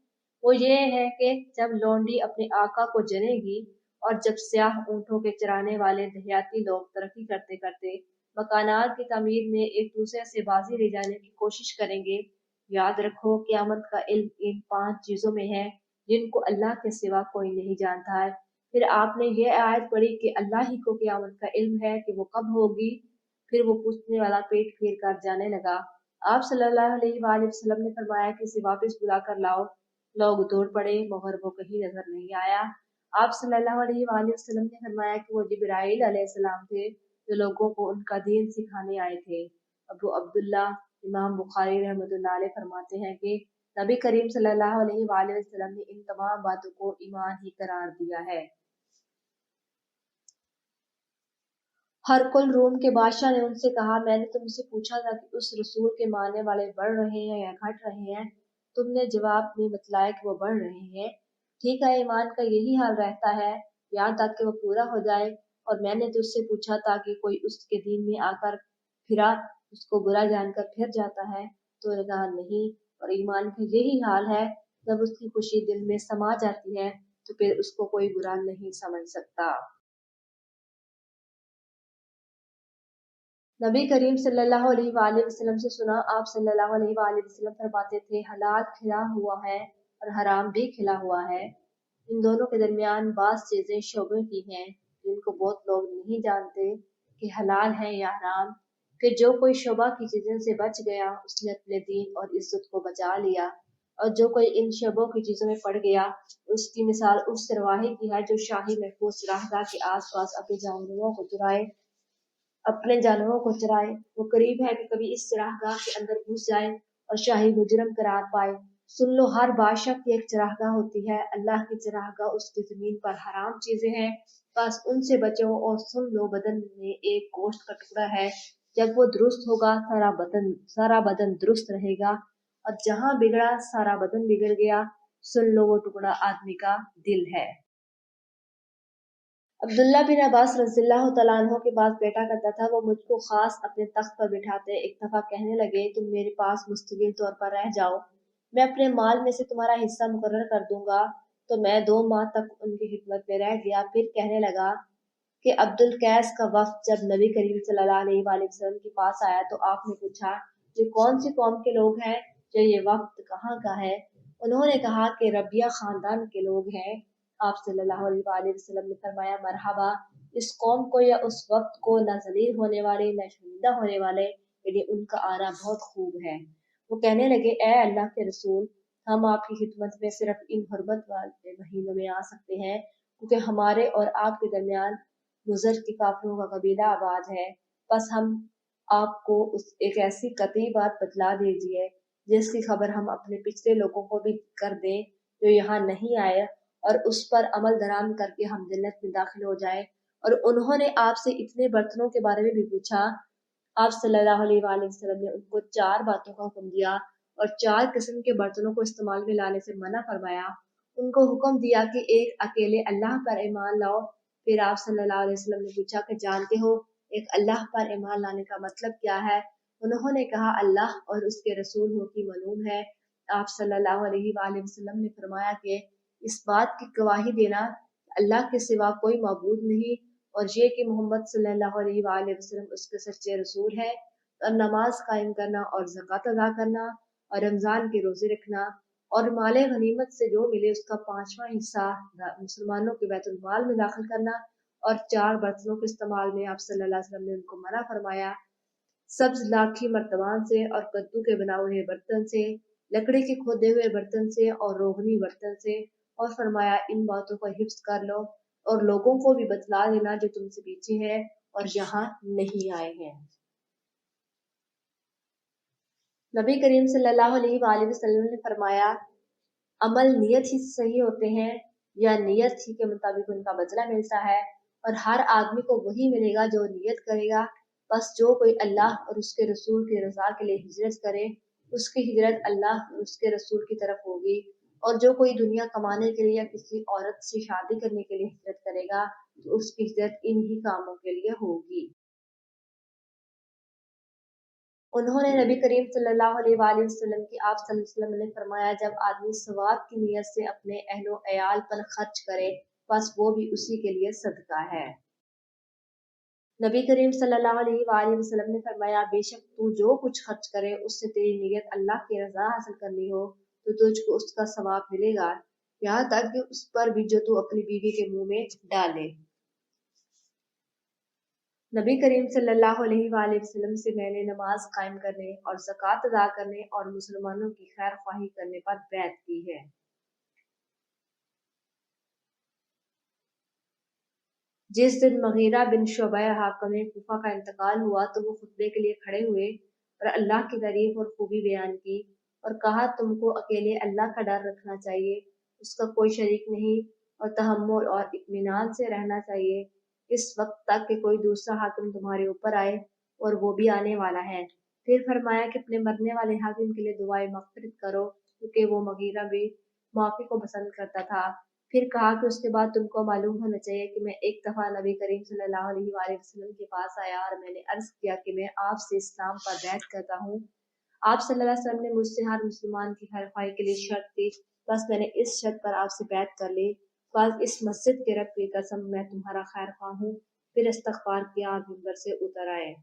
وہ یہ ہے کہ جب لونڈی اپنے آقا کو جنے گی، اور جب سیاہ اونٹوں کے چرانے والے دیہاتی لوگ ترقی کرتے کرتے مکانات کی تعمیر میں ایک دوسرے سے بازی لے جانے کی کوشش کریں گے، یاد رکھو قیامت کا علم ان 5 چیزوں میں ہے جن کو اللہ کے سوا کوئی نہیں جانتا ہے۔ پھر آپ نے یہ آیت پڑھی کہ اللہ ہی کو قیامت کا علم ہے کہ وہ کب ہوگی۔ پھر وہ پوچھنے والا پیٹ پھیر کر جانے لگا۔ آپ صلی اللہ علیہ وآلہ وسلم نے فرمایا کہ اسے واپس بلا کر لاؤ۔ لوگ دوڑ پڑے مگر وہ کہیں نظر نہیں آیا۔ آپ صلی اللہ علیہ وآلہ وسلم نے فرمایا کہ وہ جبرائیل علیہ السلام تھے جو لوگوں کو ان کا دین سکھانے آئے تھے۔ ابو عبداللہ امام بخاری رحمۃ اللہ علیہ فرماتے ہیں کہ نبی کریم صلی اللہ علیہ وآلہ وسلم نے ان تمام باتوں کو ایمان ہی قرار دیا ہے۔ ہرقل روم کے بادشاہ نے ان سے کہا میں نے تم سے پوچھا تھا کہ اس رسول کے ماننے والے بڑھ رہے ہیں یا گھٹ رہے ہیں، تم نے جواب میں بتلایا کہ وہ بڑھ رہے ہیں۔ ٹھیک ہے ایمان کا یہی حال رہتا ہے یہاں تک کہ وہ پورا ہو جائے، اور میں نے تجھ سے پوچھا تھا کہ کوئی اس کے دین میں آ کر پھرا اس کو برا جان کر پھر جاتا ہے، تو نے کہا نہیں، اور ایمان کا یہی حال ہے جب اس کی خوشی دل میں سما جاتی ہے تو پھر اس کو کوئی برا نہیں سمجھ سکتا۔ نبی کریم صلی اللہ علیہ وآلہ وسلم سے سنا آپ صلی اللہ علیہ وآلہ وسلم فرماتے تھے حلال کھلا ہوا ہے اور حرام بھی کھلا ہوا ہے، ان دونوں کے درمیان بعض چیزیں شعبے کی ہیں جن کو بہت لوگ نہیں جانتے کہ حلال ہے یا حرام، کہ جو کوئی شعبہ کی چیزوں سے بچ گیا اس نے اپنے دین اور عزت کو بچا لیا، اور جو کوئی ان شبوں کی چیزوں میں پڑ گیا اس کی مثال اس چرواہے کی ہے جو شاہی محفوظ چراگاہ کے آس پاس اپنے جانوروں کو چرائے۔ وہ قریب ہے کہ کبھی اس چراگاہ کے اندر گھس جائے اور شاہی مجرم قرار پائے۔ سن لو، ہر بادشاہ کی ایک چراگاہ ہوتی ہے، اللہ کی چراگاہ اس کی زمین پر حرام چیزیں ہیں، بس ان سے بچو۔ اور سن لو، بدن میں ایک گوشت کا ٹکڑا ہے، جب وہ درست ہوگا سارا بدن درست رہے گا، اور جہاں بگڑا سارا بدن بگڑ گیا۔ سن لو، وہ ٹکڑا آدمی کا دل ہے۔ عبداللہ بن عباس رضی اللہ تعالیٰ عنہ کے پاس بیٹا کرتا تھا، وہ مجھ کو خاص اپنے تخت پر بٹھاتے۔ ایک دفعہ کہنے لگے، تم میرے پاس مستقل طور پر رہ جاؤ، میں اپنے مال میں سے تمہارا حصہ مقرر کر دوں گا۔ تو میں 2 ماہ تک ان کی خدمت میں رہ گیا۔ پھر کہنے لگا کہ عبد القیس کا وفد جب نبی کریم صلی اللہ علیہ وآلہ وسلم کے پاس آیا تو آپ نے پوچھا، یہ کون سی قوم کے لوگ ہیں جو یہ وفد کہاں کا ہے؟ انہوں نے کہا کہ ربیہ خاندان کے لوگ ہیں۔ آپ صلی اللہ علیہ وآلہ وسلم نے فرمایا، مرحبا، اس قوم کو یا اس وقت کو نہ ذلیل ہونے والے نہ شرمندہ ہونے والے، یعنی ان کا آنا بہت خوب ہے۔ وہ کہنے لگے، اے اللہ کے رسول، ہم آپ کی خدمت میں صرف ان حرمت والے مہینوں میں آ سکتے ہیں، کیونکہ ہمارے اور آپ کے درمیان مضر کے کافروں کا قبیلہ آباد ہے۔ بس ہم آپ کو ایک ایسی قطعی بات بتلا دیجیے جس کی خبر ہم اپنے پچھلے لوگوں کو بھی کر دیں جو یہاں نہیں آئے، اور اس پر عمل درآمد کر کے ہم جنت میں داخل ہو جائیں۔ اور انہوں نے آپ سے اتنے برتنوں کے بارے میں بھی پوچھا۔ آپ صلی اللہ علیہ وآلہ وسلم نے ان کو 4 باتوں کا حکم دیا اور 4 قسم کے برتنوں کو استعمال میں لانے سے منع فرمایا۔ ان کو حکم دیا کہ ایک اکیلے اللہ پر ایمان لاؤ۔ پھر آپ صلی اللہ علیہ وسلم نے پوچھا کہ جانتے ہو ایک اللہ پر ایمان لانے کا مطلب کیا ہے؟ انہوں نے کہا، اللہ اور اس کے رسول ہو کی معلوم ہے۔ آپ صلی اللہ علیہ وآلہ وسلم نے فرمایا کہ اس بات کی گواہی دینا اللہ کے سوا کوئی معبود نہیں، اور یہ کہ محمد صلی اللہ علیہ وآلہ وسلم اس کے سچے رسول ہے، اور نماز قائم کرنا اور زکوٰۃ ادا کرنا اور رمضان کے روزے رکھنا اور مال غنیمت سے جو ملے اس کا 5واں حصہ مسلمانوں کے بیت المال میں داخل کرنا، اور 4 برتنوں کے استعمال میں آپ صلی اللہ علیہ وسلم نے ان کو منع فرمایا، سبز لاکھی مرتبان سے اور کدو کے بنائے ہوئے برتن سے، لکڑی کے کھودے ہوئے برتن سے اور روغنی برتن سے، اور فرمایا ان باتوں کا حفظ کر لو اور لوگوں کو بھی بتلا دینا جو تم سے پیچھے ہے اور یہاں نہیں آئے ہیں۔ نبی کریم صلی اللہ علیہ وآلہ وسلم نے فرمایا، عمل نیت ہی سے صحیح ہوتے ہیں یا نیت ہی کے مطابق ان کا بدلہ ملتا ہے، اور ہر آدمی کو وہی ملے گا جو نیت کرے گا۔ بس جو کوئی اللہ اور اس کے رسول کی رضا کے لیے ہجرت کرے، اس کی ہجرت اللہ اور اس کے رسول کی طرف ہوگی، اور جو کوئی دنیا کمانے کے لیے یا کسی عورت سے شادی کرنے کے لیے ہجرت کرے گا تو اس کی ہجرت انہی کاموں کے لیے ہوگی۔ انہوں نے نبی کریم صلی اللہ علیہ وآلہ وسلم کی آپ صلی اللہ علیہ وسلم نے فرمایا، جب آدمی ثواب کی نیت سے اپنے اہل و عیال پر خرچ کرے بس وہ بھی اسی کے لیے صدقہ ہے۔ نبی کریم صلی اللہ علیہ وآلہ وسلم نے فرمایا، بے شک تو جو کچھ خرچ کرے اس سے تیری نیت اللہ کی رضا حاصل کرنی ہو تو تجھ کو اس کا ثواب ملے گا، یہاں تک کہ اس پر بھی جو تو اپنی بیوی کے منہ میں ڈالے۔ نبی کریم صلی اللہ علیہ وآلہ وسلم سے میں نے نماز قائم کرنے اور زکوٰۃ ادا کرنے اور مسلمانوں کی خیر خواہی کرنے پر بیعت کی ہے۔ جس دن مغیرہ بن شعبہ حاکم کوفہ کا انتقال ہوا تو وہ خطبے کے لیے کھڑے ہوئے اور اللہ کی تعریف اور خوبی بیان کی اور کہا، تم کو اکیلے اللہ کا ڈر رکھنا چاہیے، اس کا کوئی شریک نہیں، اور تحمل اور اطمینان سے رہنا چاہیے اس وقت تک کہ کوئی دوسرا حاکم تمہارے اوپر آئے، اور وہ بھی آنے والا ہے۔ پھر فرمایا کہ اپنے مرنے والے حاکم کے لیے دعائے مغفرت کرو، کیونکہ وہ مغیرہ بھی معافی کو پسند کرتا تھا۔ پھر کہا کہ اس کے بعد تم کو معلوم ہونا چاہیے کہ میں ایک دفعہ نبی کریم صلی اللہ علیہ وآلہ وسلم کے پاس آیا اور میں نے عرض کیا کہ میں آپ سے اسلام پر بیعت کرتا ہوں۔ آپ صلی اللہ علیہ وسلم نے مجھ سے ہر مسلمان کی خیر خواہی کے لیے شرط دی، بس میں نے اس شرط پر آپ سے بیعت کر لی، بس اس مسجد کے رب کی قسم میں تمہارا خیر خواہ ہوں۔ پھر استغفار کیا اور منبر سے اتر آئے۔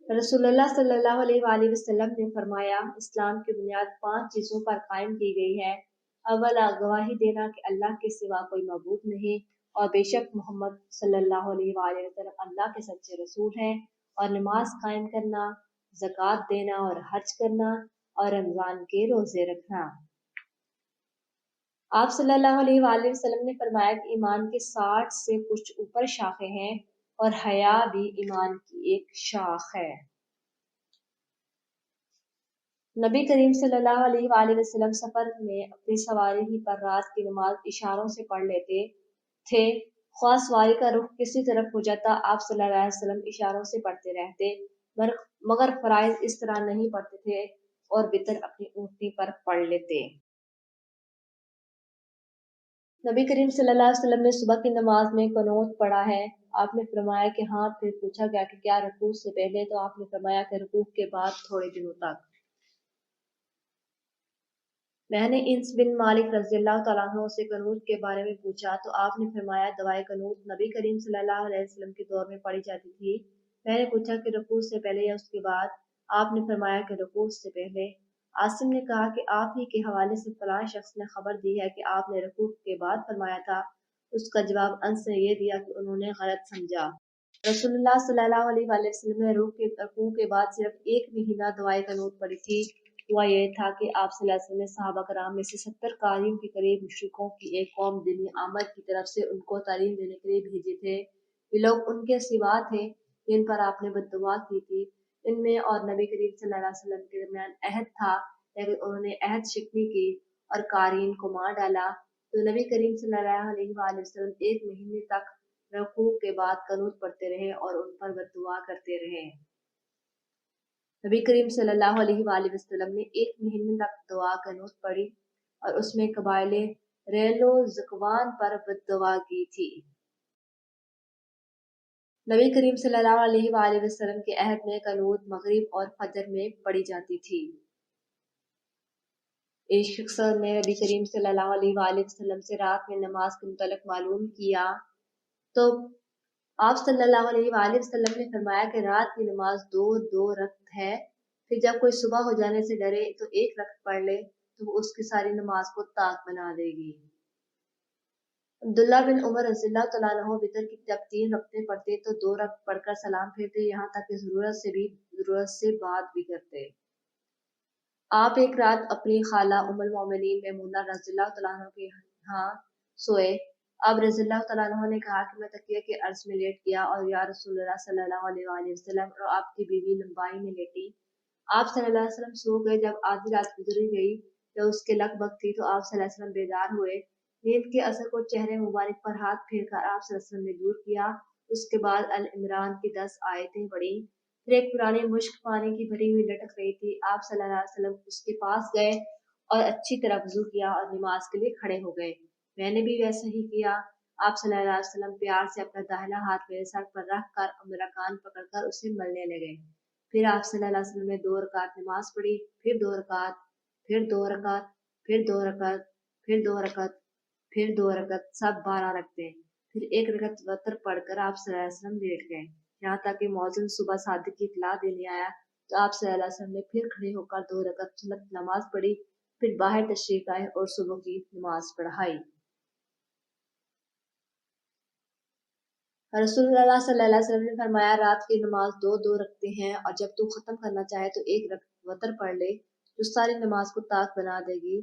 رسول اللہ صلی اللہ علیہ وآلہ وسلم نے فرمایا، اسلام کی بنیاد 5 چیزوں پر قائم کی گئی ہے۔ اولا، گواہی دینا کہ اللہ کے سوا کوئی معبود نہیں اور بے شک محمد صلی اللہ علیہ وآلہ وسلم اللہ کے سچے رسول ہیں، اور نماز قائم کرنا، زکوٰۃ دینا اور حج کرنا، اور رمضان کے روزے رکھنا۔ آپ صلی اللہ علیہ وآلہ وسلم نے فرمایا کہ ایمان کے 60 سے کچھ اوپر شاخیں ہیں اور حیا بھی ایمان کی ایک شاخ ہے۔ نبی کریم صلی اللہ علیہ وآلہ وسلم سفر میں اپنی سواری ہی پر رات کی نماز اشاروں سے پڑھ لیتے تھے، خواہ سواری کا رخ کسی طرف ہو جاتا آپ صلی اللہ علیہ وسلم اشاروں سے پڑھتے رہتے، مگر فرائض اس طرح نہیں پڑھتے تھے اور وتر اپنی اونٹنی پر پڑھ لیتے۔ نبی کریم صلی اللہ علیہ وسلم نے صبح کی نماز میں قنوت پڑھا ہے؟ آپ نے فرمایا کہ ہاں۔ پھر پوچھا گیا کہ کیا رکوع سے پہلے؟ تو آپ نے فرمایا کہ رکوع کے بعد تھوڑے دنوں تک۔ میں نے انس بن مالک رضی اللہ تعالیٰ عنہ سے قنوت کے بارے میں پوچھا تو آپ نے فرمایا دعائے قنوت نبی کریم صلی اللہ علیہ وسلم کے دور میں پڑھی جاتی تھی۔ میں نے پوچھا کہ رکوع سے پہلے یا اس کے بعد؟ آپ نے فرمایا کہ رکوع سے پہلے۔ عاصم نے کہا کہ آپ ہی کے حوالے سے فلاں شخص نے خبر دی ہے کہ آپ نے رکوع کے بعد فرمایا تھا۔ اس کا جواب انس نے یہ دیا کہ انہوں نے غلط سمجھا۔ رسول اللہ صلی اللہ علیہ وآلہ وسلم نے رکوع کے بعد صرف ایک مہینہ دعائے قنوت پڑھی تھی۔ ہوا یہ تھا کہ آپ صلی اللہ علیہ وسلم نے صحابہ کرام میں سے 70 قاریوں کے قریب مشرکوں کی ایک قوم دینی آمد کی طرف سے ان کو تعلیم دینے کے لیے بھیجے تھے۔ یہ لوگ ان کے سوا تھے جن پر آپ نے بد دعا کی تھی۔ ان میں اور نبی کریم صلی اللہ علیہ وسلم کے درمیان عہد تھا، لیکن انہوں نے عہد شکنی کی اور قارئین کو مار ڈالا۔ تو نبی کریم صلی اللہ علیہ وآلہ وسلم ایک مہینے تک رکوع کے بعد قنوت پڑھتے رہے اور ان پر بد دعا کرتے رہے۔ نبی کریم صلی اللہ علیہ وآلہ وسلم نے ایک مہینے تک دعا قنوت پڑھی اور اس میں قبائل ریل و ذکوان پر بد دعا کی تھی۔ نبی کریم صلی اللہ علیہ وآلہ وسلم کے عہد میں قنوت مغرب اور فجر میں پڑھی جاتی تھی۔ ایک شخص نے نبی کریم صلی اللہ علیہ وآلہ وسلم سے رات میں نماز کے متعلق معلوم کیا تو آپ صلی اللہ علیہ وآلہ وسلم نے فرمایا کہ رات کی نماز دو رکعت ہے، پھر جب کوئی صبح ہو جانے سے ڈرے تو ایک رکعت پڑھ لے تو وہ اس کی ساری نماز کو طاق بنا دے گی۔ عبداللہ بن عمر رضی اللہ تعالیٰ عنہ وتر کی جب 3 رکعتیں پڑھتے تو 2 رکعت پڑھ کر سلام پھیرتے، یہاں تک کہ ضرورت سے بات بھی کرتے۔ آپ ایک رات اپنی خالہ ام المومنین میمونہ رضی اللہ تعالیٰ عنہ کے ہاں سوئے۔ اب رضی اللہ تعالیٰ عنہ نے کہا کہ میں تکیے کے عرض میں لیٹ گیا اور یا رسول اللہ صلی اللہ علیہ وآلہ وسلم اور آپ کی بیوی لمبائی میں لیٹی۔ آپ صلی اللہ علیہ وسلم سو گئے۔ جب آدھی رات گزری گئی جب اس کے لگ بگ تھی تو آپ صلی اللہ علیہ وسلم بیدار ہوئے۔ نیند کے اثر کو چہرے مبارک پر ہاتھ پھیر کر آپ صلی اللہ علیہ وسلم نے دور کیا۔ اس کے بعد العمران کی 10 آیتیں پڑھی۔ پھر ایک پرانی مشک پانی کی بھری ہوئی لٹک رہی تھی۔ آپ صلی اللہ علیہ وسلم اس کے پاس گئے اور اچھی طرح وضو کیا اور نماز کے لیے کھڑے ہو گئے۔ میں نے بھی ویسا ہی کیا۔ آپ صلی اللہ علیہ وسلم پیار سے اپنا داہنا ہاتھ میرے سر پر رکھ کر اور میرا کان پکڑ کر اسے ملنے لگے۔ پھر آپ صلی اللہ علیہ وسلم نے 2 رکعت نماز پڑھی، پھر 2 رکعت، پھر 2 رکعت، پھر 2 رکعت، پھر 2 رکعت، پھر 2 رکعت، سب 12 رکعتیں۔ پھر 1 رکعت وتر پڑھ کر آپ صلی اللہ علیہ وسلم لیٹ گئے۔ یہاں تک کہ مؤذن صبح صادق کی اطلاع دینے آیا تو آپ صلی اللہ علیہ وسلم نے پھر کھڑے ہو کر 2 رکعت سنت نماز پڑھی، پھر باہر تشریف لائے اور صبح کی نماز پڑھائی۔ رسول اللہ صلی اللہ علیہ وسلم نے فرمایا رات کی نماز 2 رکعتیں ہیں اور جب تو ختم کرنا چاہے تو 1 رکعت وتر پڑھ لے جو ساری نماز کو طاق بنا دے گی۔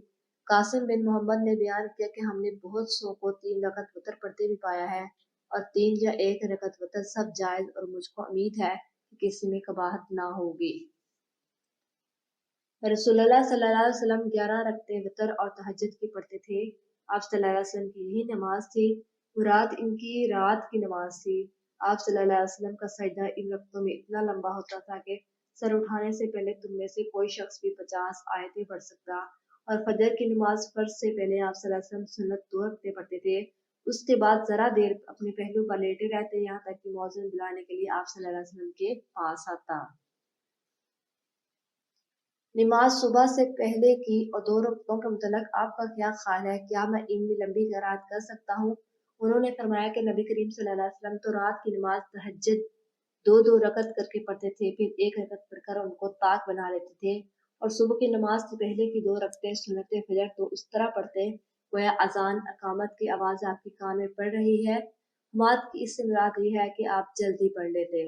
قاسم بن محمد نے بیان کیا کہ ہم نے بہت سو کو 3 رکعت وتر پڑھتے بھی پایا ہے اور 3 یا 1 رکعت وتر سب جائز اور مجھ کو امید ہے کہ کسی میں قباحت نہ ہوگی۔ رسول اللہ صلی اللہ علیہ وسلم 11 رکعتیں وتر اور تہجد کی پڑھتے تھے۔ آپ صلی اللہ علیہ وسلم کی یہی نماز تھی، مراد ان کی رات کی نماز تھی۔ آپ صلی اللہ علیہ وسلم کا سجدہ ان رکعتوں میں اتنا لمبا ہوتا تھا کہ سر اٹھانے سے پہلے تم میں سے کوئی شخص بھی 50 آیتیں پڑھ سکتا۔ اور فجر کی نماز فرض سے پہلے آپ صلی اللہ علیہ وسلم سنت 2 رکعتیں پڑھتے تھے، اس کے بعد ذرا دیر اپنے پہلو پر لیٹے رہتے یہاں تک کہ مؤذن بلانے کے لیے آپ صلی اللہ علیہ وسلم کے پاس آتا۔ نماز صبح سے پہلے کی اور 2 رکعتوں کے متعلق آپ کا کیا خیال ہے؟ کیا میں ان میں لمبی قرات کر سکتا ہوں؟ انہوں نے فرمایا کہ نبی کریم صلی اللہ علیہ وسلم تو رات کی نماز تہجد 2 رکعت کر کے پڑھتے تھے، پھر 1 رکعت پڑھ کر ان کو طاق بنا لیتے تھے، اور صبح کی نماز سے پہلے کی 2 رکعتیں سنت فجر تو اس طرح پڑھتے گویا اذان اقامت کی آواز آپ کے کان میں پڑ رہی ہے۔ حماد کی اس سے مراد یہ ہے کہ آپ جلدی پڑھ لیتے۔